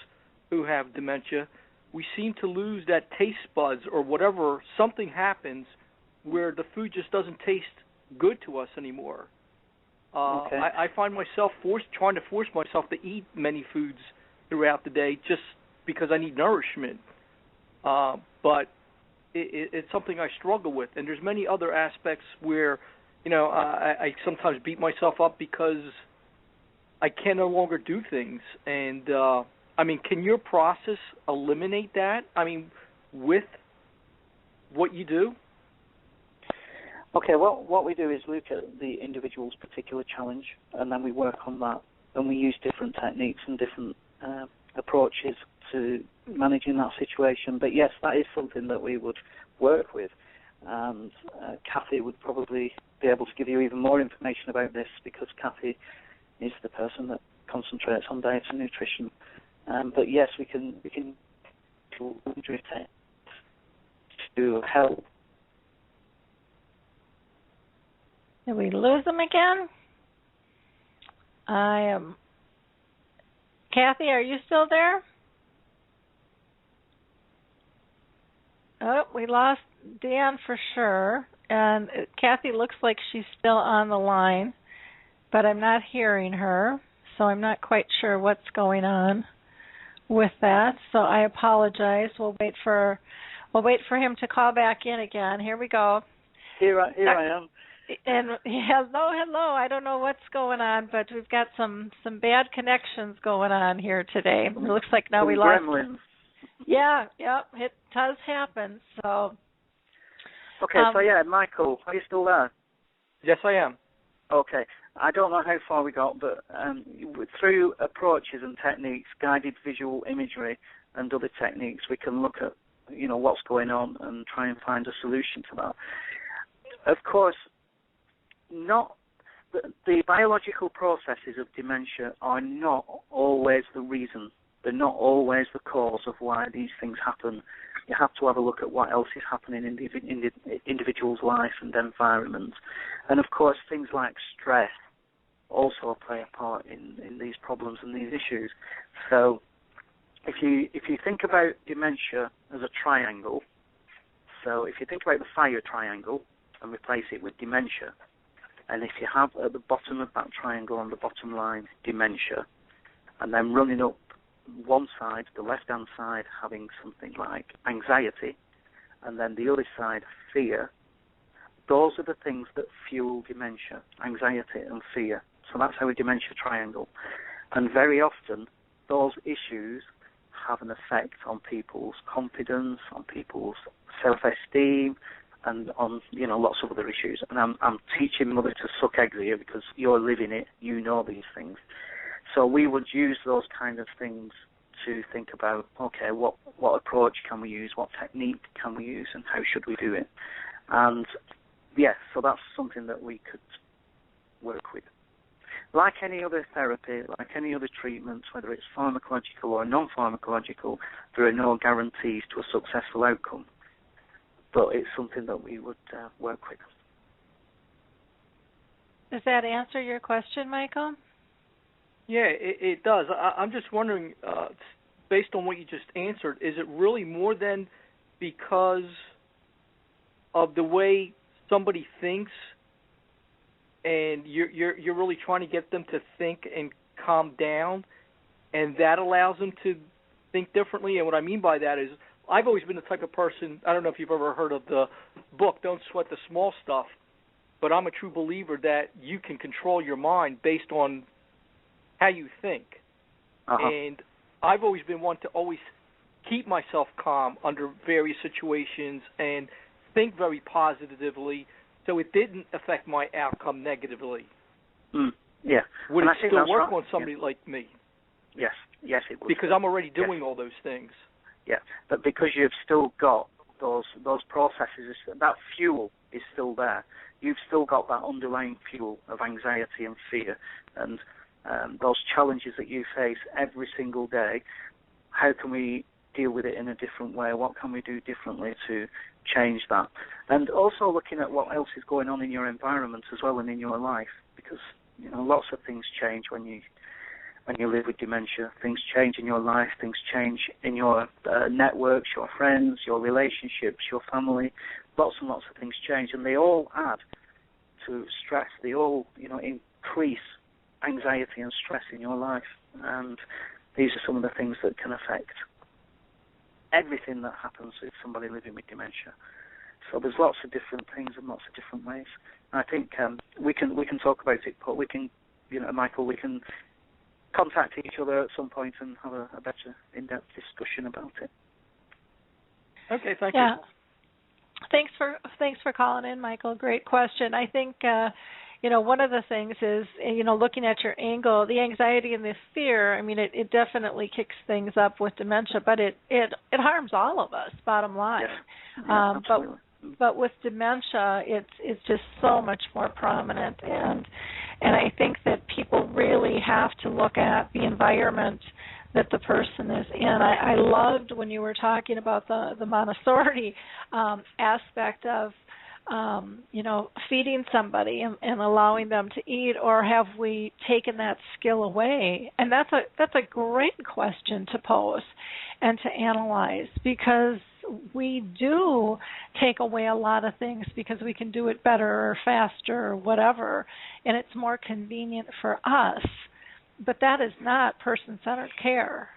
who have dementia, we seem to lose that taste buds or whatever. Something happens where the food just doesn't taste good to us anymore. I find myself trying to force myself to eat many foods throughout the day just because I need nourishment. But it's something I struggle with. And there's many other aspects where, I sometimes beat myself up because I can no longer do things. And, can your process eliminate that? With what you do?
Okay, what we do is look at the individual's particular challenge, and then we work on that, and we use different techniques and different approaches to managing that situation. But yes, that is something that we would work with, and Kathy would probably be able to give you even more information about this, because Kathy is the person that concentrates on diet and nutrition. But yes, we can do to help.
Did we lose them again? I am. Kathy, are you still there? Oh, we lost Dan for sure. And Kathy looks like she's still on the line, but I'm not hearing her, so I'm not quite sure what's going on with that. So I apologize. We'll wait for him to call back in again. Here we go.
Here I am.
And hello. I don't know what's going on, but we've got some bad connections going on here today. It looks like now we lost.
Gremlins.
Yeah, it does happen. So.
Okay, so yeah, Michael, are you still there?
Yes, I am. Okay.
I don't know how far we got, but through approaches and techniques, guided visual imagery and other techniques, we can look at, what's going on and try and find a solution to that. Of course, not the biological processes of dementia are not always the reason. They're not always the cause of why these things happen. You have to have a look at what else is happening in the individual's life and environment. And, of course, things like stress also play a part in these problems and these issues. So if you think about dementia as a triangle, so if you think about the fire triangle and replace it with dementia, and if you have at the bottom of that triangle on the bottom line dementia, and then running up one side, the left-hand side, having something like anxiety, and then the other side, fear, those are the things that fuel dementia, anxiety and fear. So that's our dementia triangle. And very often, those issues have an effect on people's confidence, on people's self-esteem, and on, lots of other issues. And I'm teaching Mother to suck eggs here because you're living it, you know these things. So we would use those kind of things to think about, okay, what approach can we use, what technique can we use, and how should we do it? And, so that's something that we could work with. Like any other therapy, like any other treatment, whether it's pharmacological or non-pharmacological, there are no guarantees to a successful outcome. But it's something that we would work with.
Does that answer your question, Michael?
Yeah, it does. I'm just wondering, based on what you just answered, is it really more than because of the way somebody thinks, and you're really trying to get them to think and calm down, and that allows them to think differently? And what I mean by that is, I've always been the type of person, I don't know if you've ever heard of the book, Don't Sweat the Small Stuff, but I'm a true believer that you can control your mind based on how you think.
Uh-huh.
And I've always been one to always keep myself calm under various situations and think very positively, so it didn't affect my outcome negatively.
Yeah.
Would it still work on somebody like me?
Yes, it would.
Because I'm already doing all those things.
Yeah, but because you've still got those processes, that fuel is still there. You've still got that underlying fuel of anxiety and fear, and those challenges that you face every single day. How can we deal with it in a different way? What can we do differently to change that? And also looking at what else is going on in your environment as well and in your life, because lots of things change when you live with dementia. Things change in your life, things change in your networks, your friends, your relationships, your family. Lots and lots of things change, and they all add to stress. They all, increase anxiety and stress in your life. And these are some of the things that can affect everything that happens with somebody living with dementia. So there's lots of different things and lots of different ways. And I think we can talk about it, but we can, Michael, we can contact each other at some point and have a better in-depth discussion about it.
Okay, thank you.
Thanks for calling in, Michael. Great question. I think one of the things is looking at your angle, the anxiety and the fear. I mean, it definitely kicks things up with dementia, but it harms all of us. Bottom line.
Yeah, absolutely.
But with dementia, it's just so much more prominent, and I think that people really have to look at the environment that the person is in. I loved when you were talking about the Montessori aspect of feeding somebody and allowing them to eat, or have we taken that skill away? And that's a great question to pose and to analyze, because we do take away a lot of things because we can do it better or faster or whatever, and it's more convenient for us. But that is not person-centered care.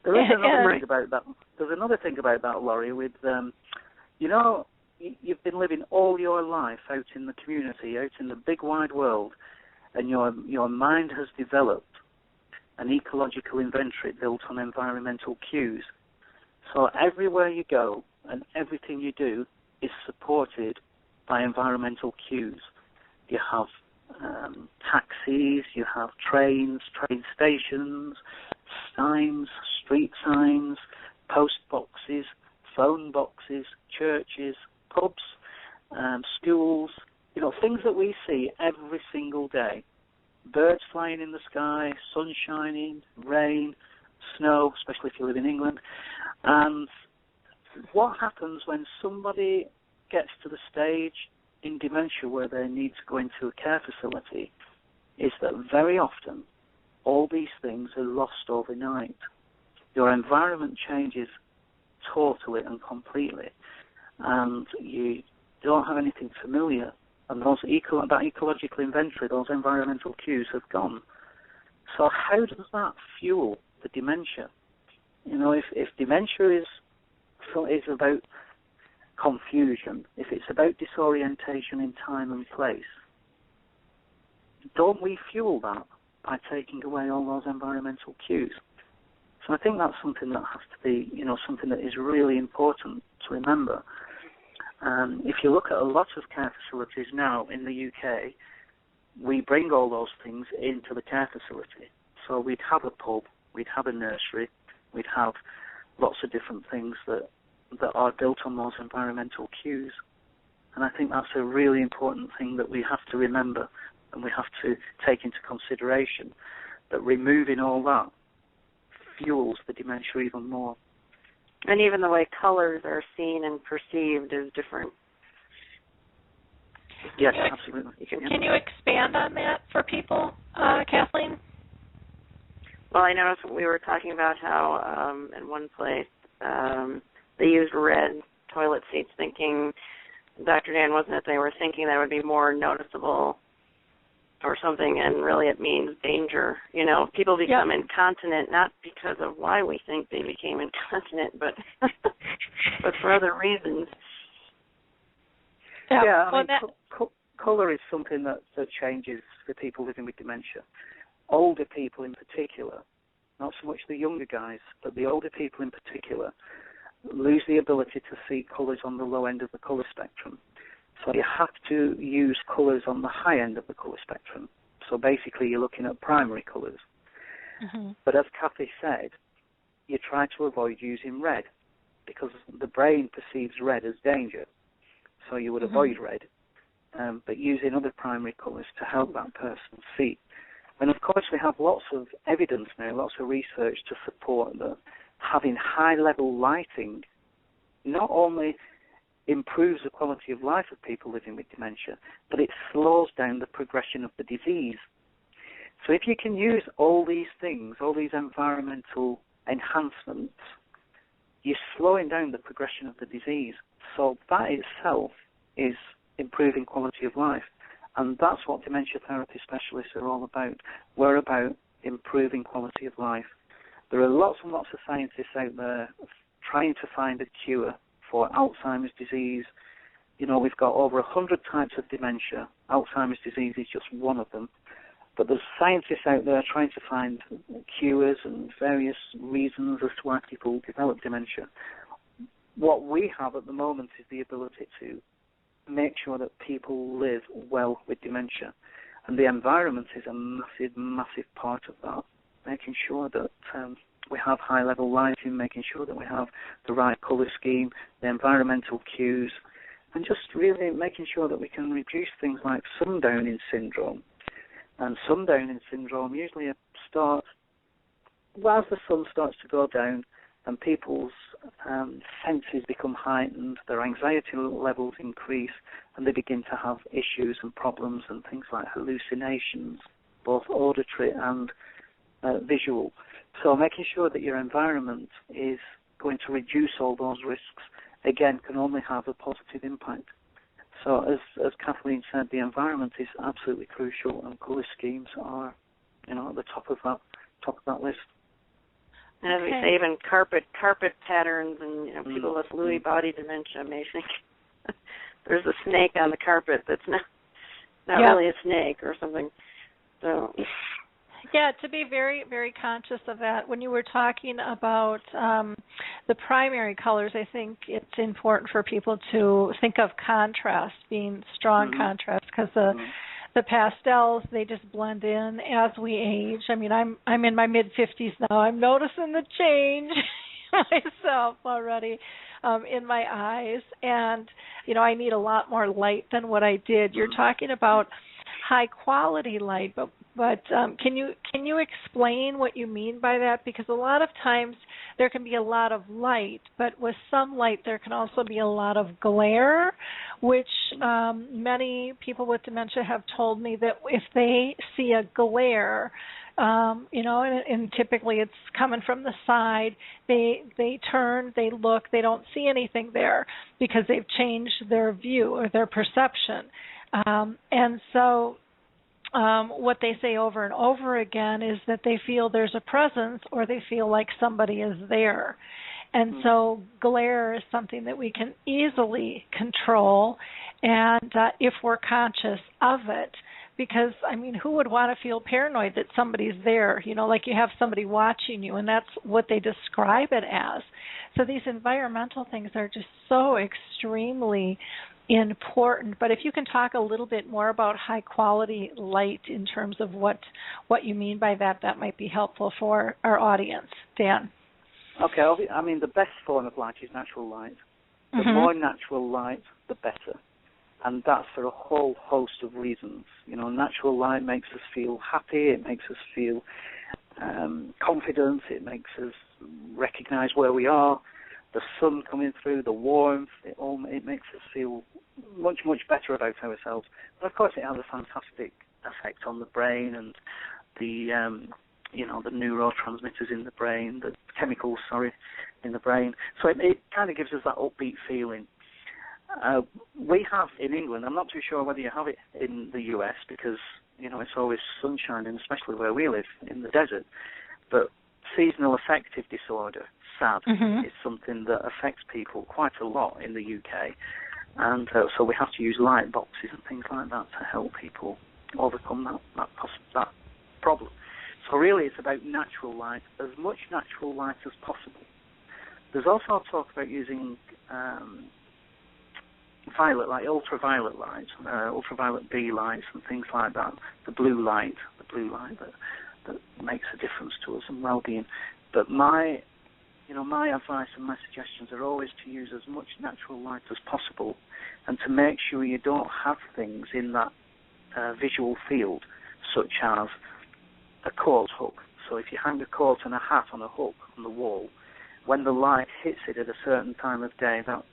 There is another thing about that. There's another thing about that, Laurie, with you've been living all your life out in the community, out in the big wide world, and your mind has developed an ecological inventory built on environmental cues. So everywhere you go and everything you do is supported by environmental cues. You have taxis, you have trains, train stations, signs, street signs, post boxes, phone boxes, churches, pubs, schools, things that we see every single day. Birds flying in the sky, sun shining, rain, snow, especially if you live in England. And what happens when somebody gets to the stage in dementia where they need to go into a care facility is that very often all these things are lost overnight. Your environment changes totally and completely, and you don't have anything familiar, and that ecological inventory, those environmental cues have gone. So how does that fuel the dementia? If dementia is about confusion, if it's about disorientation in time and place, don't we fuel that by taking away all those environmental cues? So I think that's something that has to be, something that is really important to remember. If you look at a lot of care facilities now in the UK, we bring all those things into the care facility. So we'd have a pub, we'd have a nursery, we'd have lots of different things that are built on those environmental cues. And I think that's a really important thing that we have to remember and we have to take into consideration, that removing all that fuels the dementia even more.
And even the way colors are seen and perceived is different.
Yes, absolutely.
Can you expand on that for people, Kathleen?
Well, I noticed we were talking about how in one place they used red toilet seats, thinking, Dr. Dan, wasn't it, they were thinking that it would be more noticeable or something, and really it means danger. People become incontinent not because of why we think they became incontinent, but but for other reasons.
Yeah, colour is something that changes for people living with dementia. Older people in particular, not so much the younger guys, but the older people in particular, lose the ability to see colours on the low end of the colour spectrum. So you have to use colours on the high end of the colour spectrum. So basically you're looking at primary colours. Mm-hmm. But as Kathy said, you try to avoid using red because the brain perceives red as danger. So you would avoid red, but using other primary colours to help that person see. And of course we have lots of evidence now, lots of research to support that having high-level lighting not only improves the quality of life of people living with dementia, but it slows down the progression of the disease. So if you can use all these things, all these environmental enhancements, you're slowing down the progression of the disease. So that itself is improving quality of life. And that's what dementia therapy specialists are all about. We're about improving quality of life. There are lots and lots of scientists out there trying to find a cure for Alzheimer's disease. We've got over 100 types of dementia. Alzheimer's disease is just one of them. But there's scientists out there trying to find cures and various reasons as to why people develop dementia. what we have at the moment is the ability to make sure that people live well with dementia. And the environment is a massive, massive part of that, making sure that we have high-level lighting, making sure that we have the right colour scheme, the environmental cues, and just really making sure that we can reduce things like sundowning syndrome. And sundowning syndrome usually starts as the sun starts to go down and people's senses become heightened, their anxiety levels increase, and they begin to have issues and problems and things like hallucinations, both auditory and visual. So making sure that your environment is going to reduce all those risks, again, can only have a positive impact. So as Kathleen said, the environment is absolutely crucial, and colour schemes are, at the top of that list.
And as we say, even carpet patterns, and people with Lewy body dementia may think there's a snake on the carpet that's not really a snake or something. So.
Yeah, to be very, very conscious of that. When you were talking about the primary colors, I think it's important for people to think of contrast, being strong contrast, because the pastels, they just blend in as we age. I mean, I'm in my mid-50s now. I'm noticing the change myself already in my eyes, and I need a lot more light than what I did. You're talking about high quality light, but can you explain what you mean by that? Because a lot of times there can be a lot of light, but with some light there can also be a lot of glare, which many people with dementia have told me that if they see a glare, and typically it's coming from the side, they turn, they look, they don't see anything there because they've changed their view or their perception. And so what they say over and over again is that they feel there's a presence or they feel like somebody is there. And so glare is something that we can easily control, and if we're conscious of it. Because, who would want to feel paranoid that somebody's there? Like you have somebody watching you, and that's what they describe it as. So these environmental things are just so extremely important. But if you can talk a little bit more about high-quality light in terms of what you mean by that, that might be helpful for our audience. Dan?
Okay, the best form of light is natural light. The more natural light, the better. And that's for a whole host of reasons. Natural light makes us feel happy, it makes us feel confident, it makes us recognize where we are, the sun coming through, the warmth, it makes us feel much, much better about ourselves. But of course it has a fantastic effect on the brain and the neurotransmitters in the brain, the chemicals, in the brain. So it kind of gives us that upbeat feeling. We have in England, I'm not too sure whether you have it in the US because, it's always sunshine, and especially where we live in the desert, but seasonal affective disorder, SAD, is something that affects people quite a lot in the UK, and so we have to use light boxes and things like that to help people overcome that problem. So really it's about natural light, as much natural light as possible. There's also talk about using violet light, ultraviolet light, ultraviolet B lights and things like that, the blue light that makes a difference to us and well-being. But my advice and my suggestions are always to use as much natural light as possible, and to make sure you don't have things in that visual field, such as a coat hook. So if you hang a coat and a hat on a hook on the wall, when the light hits it at a certain time of day, that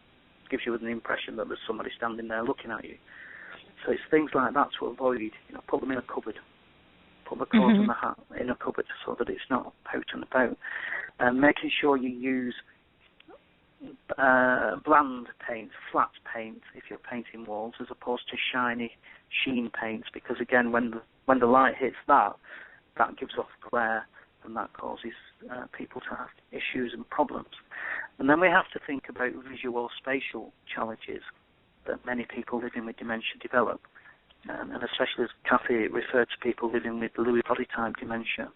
gives you an impression that there's somebody standing there looking at you. So it's things like that to avoid. Put them in a cupboard. Put the coat and the hat in a cupboard so that it's not out and about. And making sure you use bland paint, flat paint, if you're painting walls, as opposed to shiny sheen paints, because again, when the light hits that gives off glare, and that causes people to have issues and problems. And then we have to think about visual-spatial challenges that many people living with dementia develop, and especially as Kathy referred to people living with Lewy body type dementia,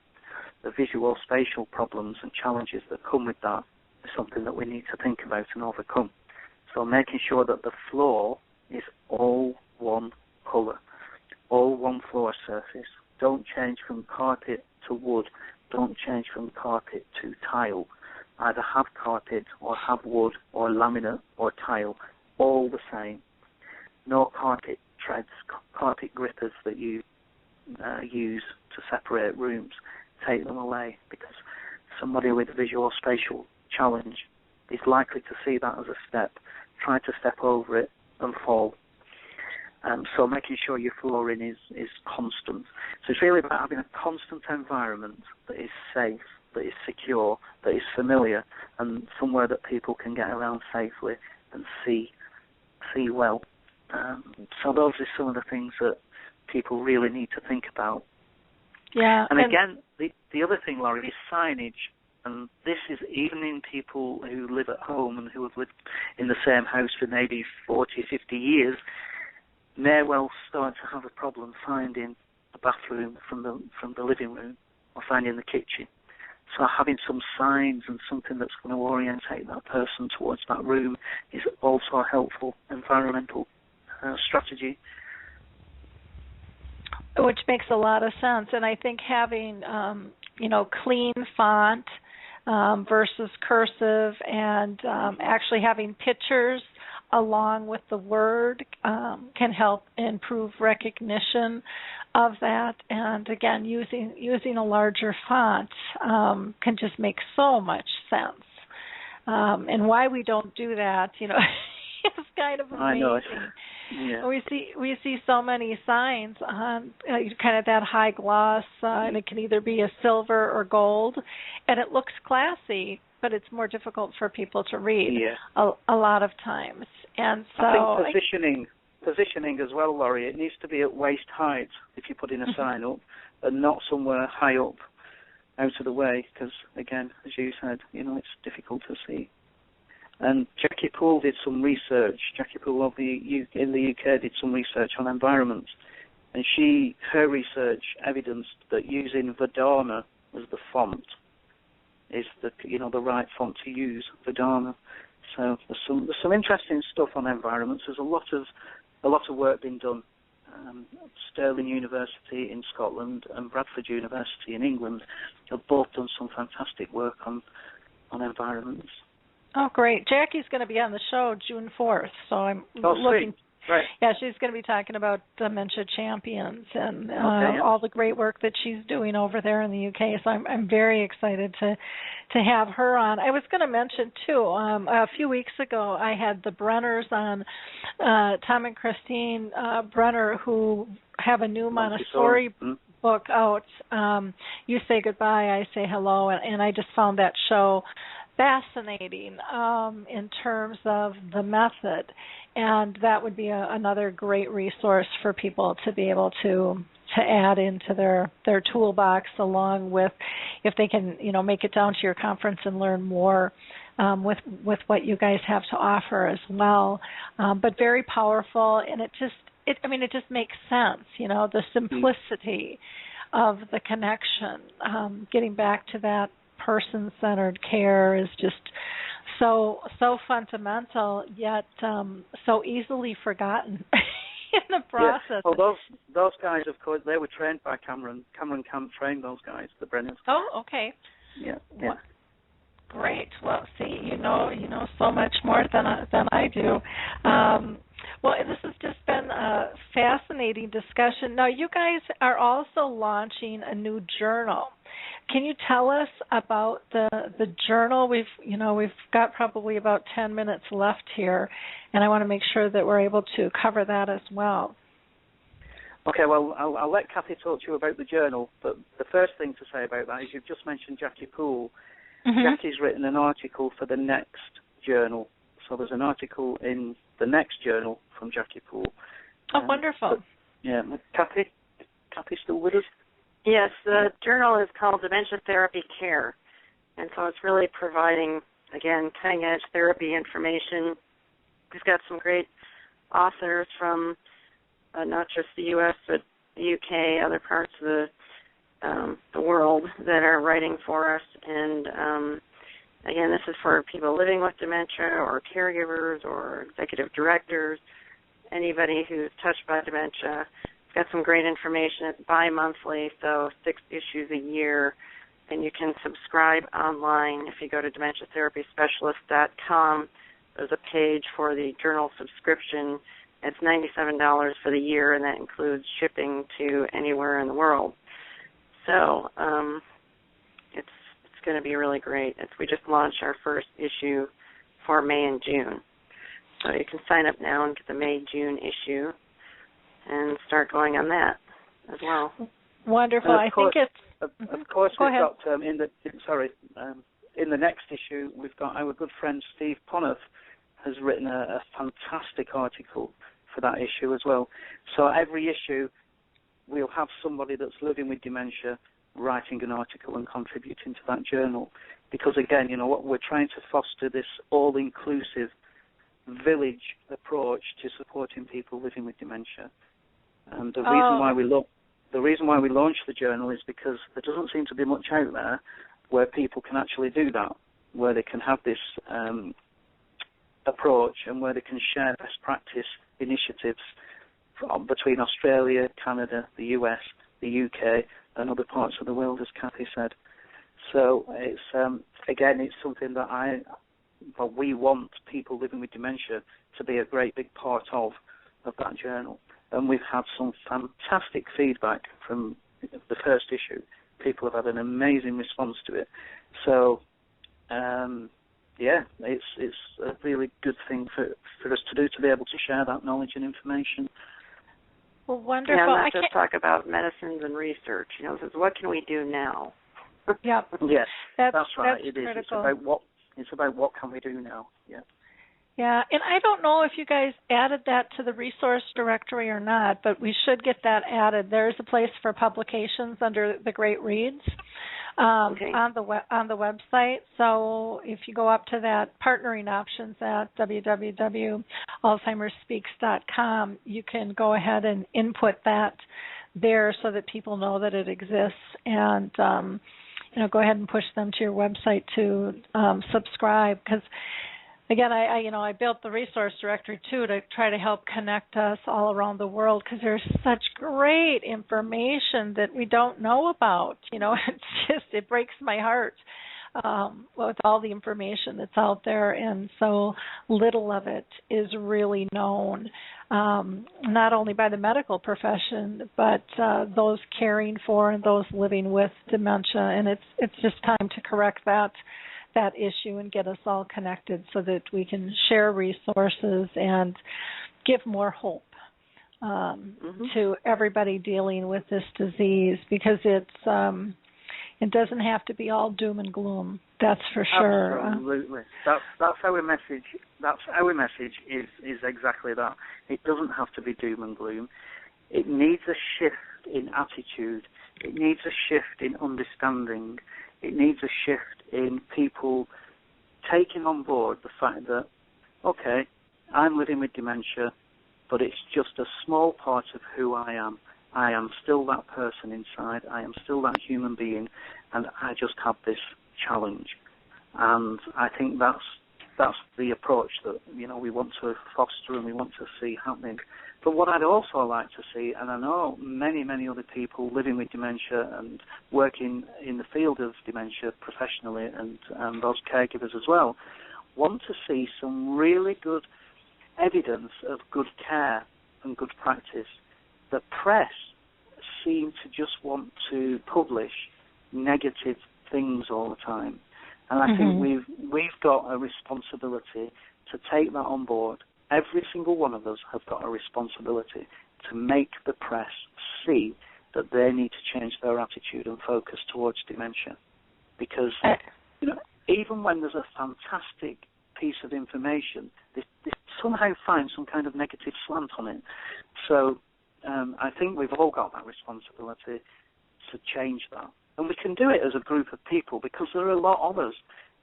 the visual-spatial problems and challenges that come with that is something that we need to think about and overcome. So making sure that the floor is all one colour, all one floor surface. Don't change from carpet to wood. Don't change from carpet to tile. Either have carpet or have wood or laminate or tile, all the same. No carpet treads, carpet grippers that you use to separate rooms. Take them away, because somebody with a visual spatial challenge is likely to see that as a step, try to step over it and fall. So making sure your flooring is constant. So it's really about having a constant environment that is safe, that is secure, that is familiar, and somewhere that people can get around safely and see well. So those are some of the things that people really need to think about.
Yeah.
And again, the other thing, Laurie, is signage. And this is even in people who live at home and who have lived in the same house for maybe 40, 50 years, may well start to have a problem finding the bathroom from the living room or finding the kitchen. So having some signs and something that's going to orientate that person towards that room is also a helpful environmental strategy.
Which makes a lot of sense. And I think having, clean font versus cursive, and actually having pictures along with the word can help improve recognition of that. And again, using a larger font can just make so much sense. And why we don't do that, is kind of amazing.
I know. Yeah.
We see so many signs on kind of that high gloss, and it can either be a silver or gold, and it looks classy, but it's more difficult for people to read a lot of times. And so
I think positioning as well, Laurie, it needs to be at waist height if you're putting a sign up, and not somewhere high up out of the way, because again, as you said, it's difficult to see. And Jackie Poole did some research. Jackie Poole in the UK did some research on environments, and her research evidenced that using Verdana as the font is the right font to use, Verdana. So there's some interesting stuff on environments. There's a lot of work being done. Stirling University in Scotland and Bradford University in England have both done some fantastic work on environments.
Oh, great. Jackie's going to be on the show June 4th, so I'm looking.
Right.
Yeah, she's going to be talking about Dementia Champions and all the great work that she's doing over there in the UK. So I'm very excited to have her on. I was going to mention, too, a few weeks ago I had the Brenners on, Tom and Christine Brenner, who have a new Montessori book out. You Say Goodbye, I Say Hello, and I just found that show fascinating in terms of the method, and that would be another great resource for people to be able to add into their toolbox, along with if they can make it down to your conference and learn more with what you guys have to offer as well. But very powerful, and it just makes sense, the simplicity of the connection, getting back to that person-centered care is just so fundamental, yet so easily forgotten in the process.
Yeah. Well, those guys, of course, they were trained by Cameron. Cameron Camp trained those guys, the Brenners.
Oh, okay.
Yeah.
Well, great. Well, see, you know so much more than I do. Well, this has just been a fascinating discussion. Now, you guys are also launching a new journal. Can you tell us about the journal? We've got probably about 10 minutes left here, and I want to make sure that we're able to cover that as well.
Okay, well, I'll let Kathy talk to you about the journal, but the first thing to say about that is you've just mentioned Jackie Poole. Mm-hmm. Jackie's written an article for the next journal, so there's an article in the next journal from Jackie Poole.
Oh, wonderful.
Kathy still with us?
Yes, the journal is called Dementia Therapy Care, and so it's really providing, again, cutting-edge therapy information. We've got some great authors from not just the U.S., but the UK, other parts of the world that are writing for us, and Again, this is for people living with dementia or caregivers or executive directors, anybody who's touched by dementia. It's got some great information. It's bi-monthly, so 6 issues a year, and you can subscribe online. If you go to dementiatherapyspecialist.com, there's a page for the journal subscription. It's $97 for the year, and that includes shipping to anywhere in the world. So it's going to be really great. We just launched our first issue for May and June. So you can sign up now and get the May-June issue and start going on that as well.
Wonderful. I think it's...
Of course,
Go
we've
ahead.
got, in the next issue, we've got our good friend Steve Poneth has written a fantastic article for that issue as well. So every issue, we'll have somebody that's living with dementia writing an article and contributing to that journal. Because again, what we're trying to foster this all-inclusive village approach to supporting people living with dementia. And the reason why we launched the journal is because there doesn't seem to be much out there where people can actually do that, where they can have this approach and where they can share best practice initiatives between Australia, Canada, the US, the UK, and other parts of the world, as Kathy said. So it's it's something that we want people living with dementia to be a great big part of that journal. And we've had some fantastic feedback from the first issue. People have had an amazing response to it. So, it's a really good thing for us to do, to be able to share that knowledge and information.
Well, wonderful.
Yeah, not just talk about medicines and research. This is what can we do now?
Yep.
Yes, that's right.
That's
it is.
critical.
It's about what can we do now. Yeah.
Yeah, and I don't know if you guys added that to the resource directory or not, but we should get that added. There's a place for publications under the Great Reads on the website. So if you go up to that partnering options at www.alzheimersspeaks.com, you can go ahead and input that there so that people know that it exists, and go ahead and push them to your website to subscribe, because again, I built the resource directory too to try to help connect us all around the world, because there's such great information that we don't know about. It breaks my heart with all the information that's out there, and so little of it is really known, not only by the medical profession, but those caring for and those living with dementia. And it's just time to correct that issue and get us all connected so that we can share resources and give more hope to everybody dealing with this disease, because it doesn't have to be all doom and gloom. That's for sure.
Absolutely. That's our message. That's our message is exactly that. It doesn't have to be doom and gloom. It needs a shift in attitude. It needs a shift in understanding. It needs a shift in people taking on board the fact that, okay, I'm living with dementia, but it's just a small part of who I am. I am still that person inside. I am still that human being, and I just have this challenge. And I think that's the approach that we want to foster and we want to see happening. But what I'd also like to see, and I know many, many other people living with dementia and working in the field of dementia professionally and those caregivers as well, want to see some really good evidence of good care and good practice. The press seem to just want to publish negative things all the time. And I think we've got a responsibility to take that on board. Every single one of us have got a responsibility to make the press see that they need to change their attitude and focus towards dementia. Because even when there's a fantastic piece of information, they somehow find some kind of negative slant on it. So I think we've all got that responsibility to change that. And we can do it as a group of people because there are a lot of us.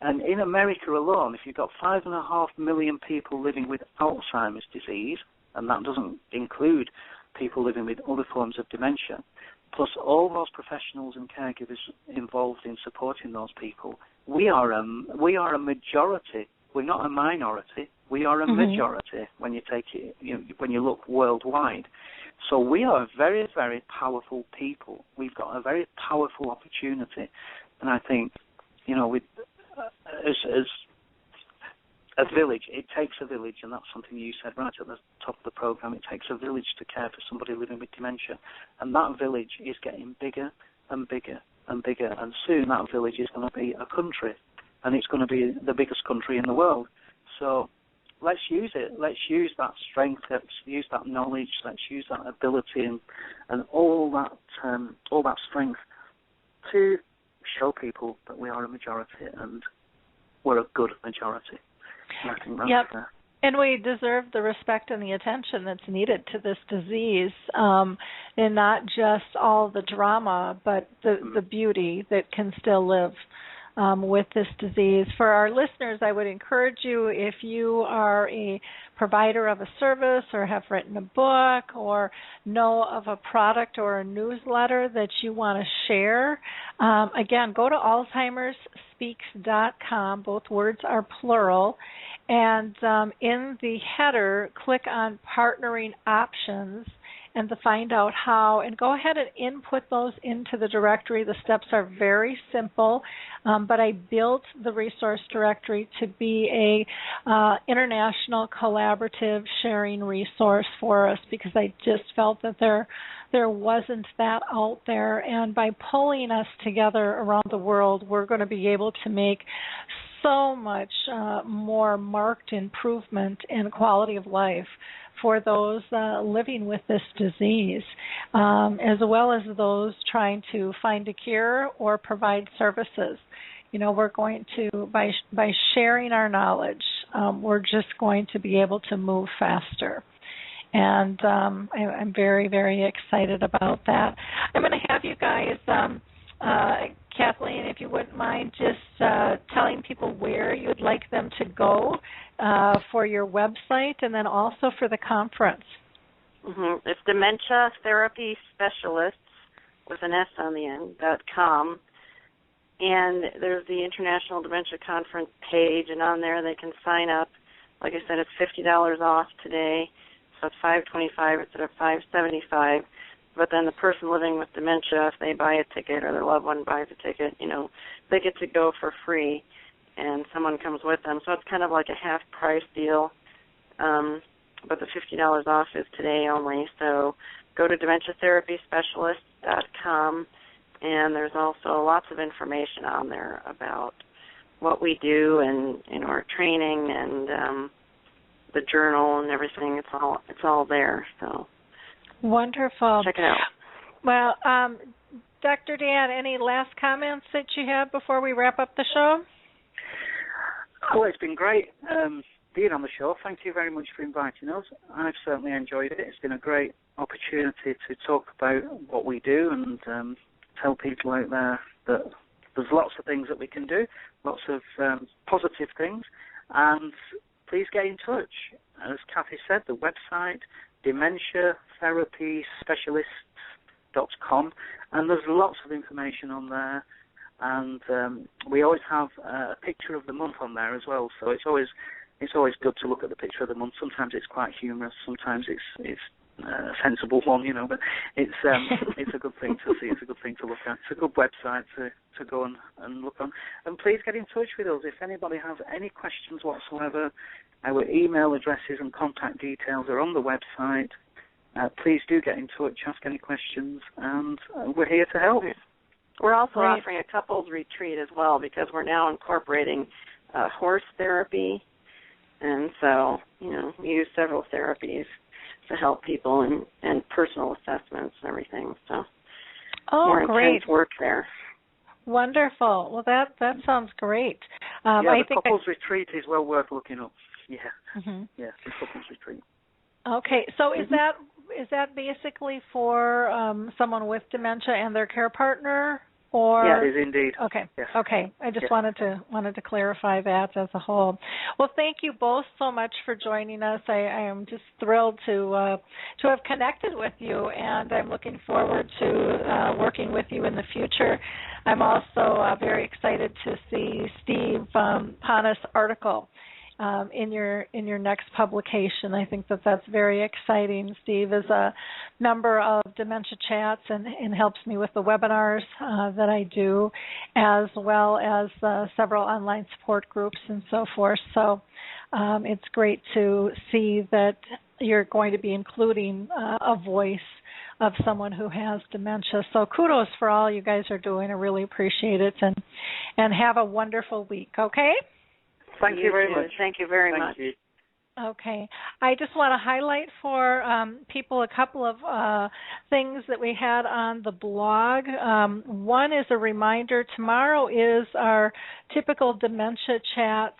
And in America alone, if you've got 5.5 million people living with Alzheimer's disease, and that doesn't include people living with other forms of dementia, plus all those professionals and caregivers involved in supporting those people, we are a majority. We're not a minority. We are a majority when you take it, when you look worldwide. So we are very, very powerful people. We've got a very powerful opportunity, and I think, with as a village, it takes a village, and that's something you said right at the top of the program. It takes a village to care for somebody living with dementia, and that village is getting bigger and bigger and bigger, and soon that village is going to be a country, and it's going to be the biggest country in the world. So let's use it. Let's use that strength. Let's use that knowledge. Let's use that ability and all that strength to show people that we are a majority and we're a good majority. I think that's fair.
And we deserve the respect and the attention that's needed to this disease, and not just all the drama, but the beauty that can still live with this disease. For our listeners, I would encourage you, if you are a provider of a service or have written a book or know of a product or a newsletter that you want to share, again, go to alzheimersspeaks.com. Both words are plural. And in the header, click on Partnering Options and to find out how, and go ahead and input those into the directory. The steps are very simple, but I built the resource directory to be a international collaborative sharing resource for us, because I just felt that there wasn't that out there, and by pulling us together around the world, we're going to be able to make so much more marked improvement in quality of life for those living with this disease, as well as those trying to find a cure or provide services. We're going to, by sharing our knowledge, we're just going to be able to move faster. And I'm very, very excited about that. I'm going to have you guys, Kathleen, if you wouldn't mind, just telling people where you'd like them to go for your website and then also for the conference.
It's Dementia Therapy Specialists with an S on the end, .com. And there's the International Dementia Conference page, and on there they can sign up. Like I said, it's $50 off today, so it's $525 instead of $575. But then the person living with dementia, if they buy a ticket or their loved one buys a ticket, they get to go for free, and someone comes with them. So it's kind of like a half-price deal, but the $50 off is today only. So go to DementiaTherapySpecialist.com, and there's also lots of information on there about what we do and our training and the journal and everything. It's all there. So.
Wonderful.
Check it out.
Well, Dr. Dan, any last comments that you have before we wrap up the show?
Well, it's been great being on the show. Thank you very much for inviting us. I've certainly enjoyed it. It's been a great opportunity to talk about what we do and tell people out there that there's lots of things that we can do, lots of positive things, and please get in touch. As Kathy said, the website, Dementia Therapy Specialists.com, and there's lots of information on there, and we always have a picture of the month on there as well, so it's always good to look at the picture of the month. Sometimes it's quite humorous, sometimes it's a sensible one, but it's a good thing to see, it's a good thing to look at, it's a good website to go and look on, and please get in touch with us if anybody has any questions whatsoever. Our email addresses and contact details are on the website. Please do get in touch, ask any questions, and we're here to help.
We're also offering a couples retreat as well, because we're now incorporating horse therapy, and so we use several therapies to help people and personal assessments and everything. So more intense work there.
Wonderful. Well, that sounds great.
The couples retreat is well worth looking up. Yeah, the couples retreat.
Okay, so is that basically for someone with dementia and their care partner, Or
yeah, it is indeed.
Okay.
Yes.
Okay. I just
Yes.
wanted to clarify that as a whole. Well, thank you both so much for joining us. I am just thrilled to have connected with you, and I'm looking forward to working with you in the future. I'm also very excited to see Steve Pana's article in your next publication. I think that's very exciting. Steve is a member of Dementia Chats and helps me with the webinars that I do, as well as several online support groups and so forth. So it's great to see that you're going to be including a voice of someone who has dementia. So kudos for all you guys are doing. I really appreciate it, and have a wonderful week, okay?
Thank you very much.
Thank you very much.
You.
Okay. I just want to highlight for people a couple of things that we had on the blog. One is a reminder. Tomorrow is our typical Dementia Chats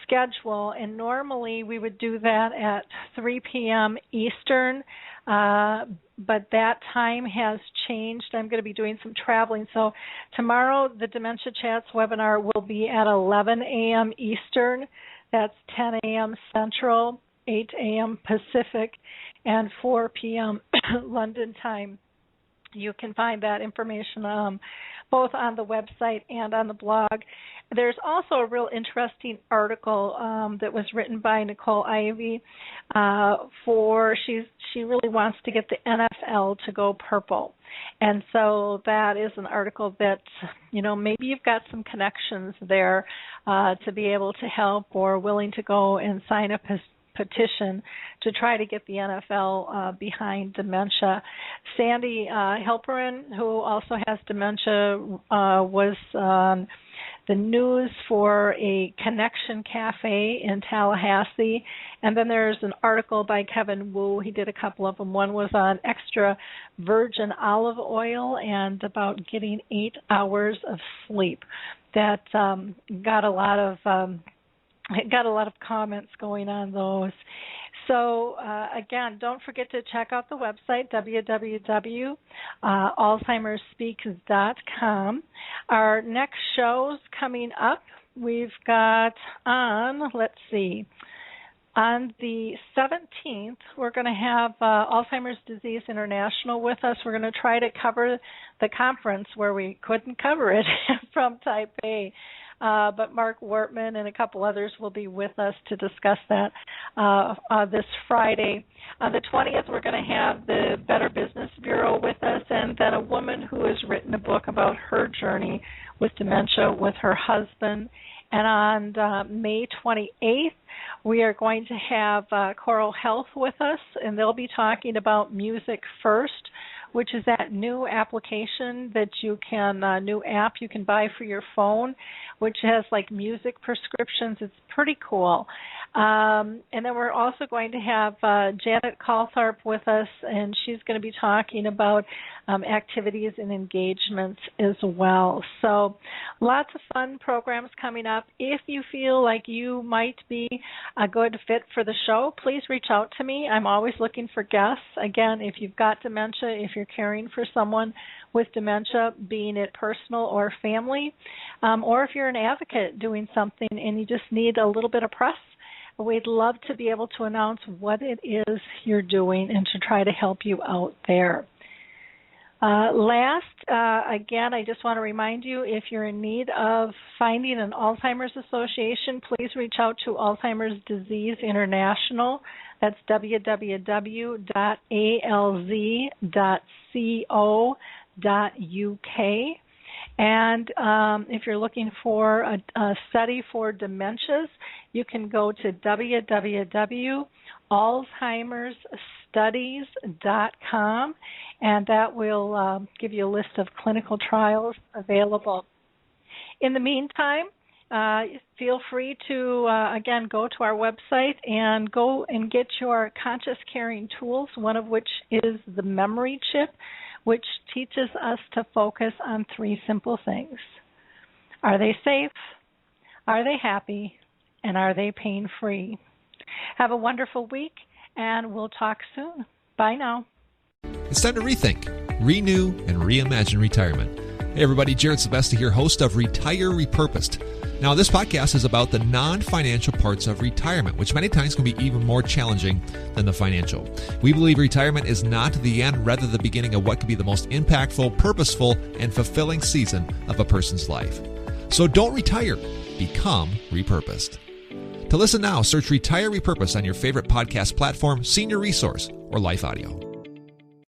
schedule, and normally we would do that at 3 p.m. Eastern, but that time has changed. I'm going to be doing some traveling. So tomorrow the Dementia Chats webinar will be at 11 a.m. Eastern. That's 10 a.m. Central, 8 a.m. Pacific, and 4 p.m. London time. You can find that information both on the website and on the blog. There's also a real interesting article that was written by Nicole Ivey she really wants to get the NFL to go purple. And so that is an article that, maybe you've got some connections there to be able to help, or willing to go and sign a petition to try to get the NFL behind dementia. Sandy Halperin, who also has dementia, was on the news for a Connection Cafe in Tallahassee. And then there's an article by Kevin Wu. He did a couple of them. One was on extra virgin olive oil and about getting 8 hours of sleep. That got a lot of comments going on those. So, again, don't forget to check out the website, www.alzheimersspeaks.com. Our next show's coming up. We've got on the 17th, we're going to have Alzheimer's Disease International with us. We're going to try to cover the conference where we couldn't cover it from Taipei. But Mark Wortman and a couple others will be with us to discuss that this Friday. On the 20th, we're going to have the Better Business Bureau with us, and then a woman who has written a book about her journey with dementia with her husband. And on May 28th, we are going to have Coral Health with us, and they'll be talking about Music First, which is that new application that new app you can buy for your phone, which has like music prescriptions. It's pretty cool. And then we're also going to have Janet Caltharp with us, and she's going to be talking about activities and engagements as well. So lots of fun programs coming up. If you feel like you might be a good fit for the show, please reach out to me. I'm always looking for guests. Again, if you've got dementia, if you're caring for someone with dementia, being it personal or family, or if you're an advocate doing something and you just need a little bit of press, we'd love to be able to announce what it is you're doing and to try to help you out there. Again, I just want to remind you, if you're in need of finding an Alzheimer's association, please reach out to Alzheimer's Disease International. That's www.alz.co.uk. And if you're looking for a study for dementias, you can go to www.alzheimersstudies.com, and that will give you a list of clinical trials available. In the meantime, feel free to, again, go to our website and go and get your conscious caring tools, one of which is the memory chip, which teaches us to focus on 3 simple things. Are they safe? Are they happy? And are they pain-free? Have a wonderful week, and we'll talk soon. Bye now.
It's time to rethink, renew, and reimagine retirement. Hey everybody, Jared Sebesti here, host of Retire Repurposed. Now, this podcast is about the non-financial parts of retirement, which many times can be even more challenging than the financial. We believe retirement is not the end, rather the beginning of what could be the most impactful, purposeful, and fulfilling season of a person's life. So don't retire, become repurposed. To listen now, search Retire Repurposed on your favorite podcast platform, Senior Resource, or Life Audio.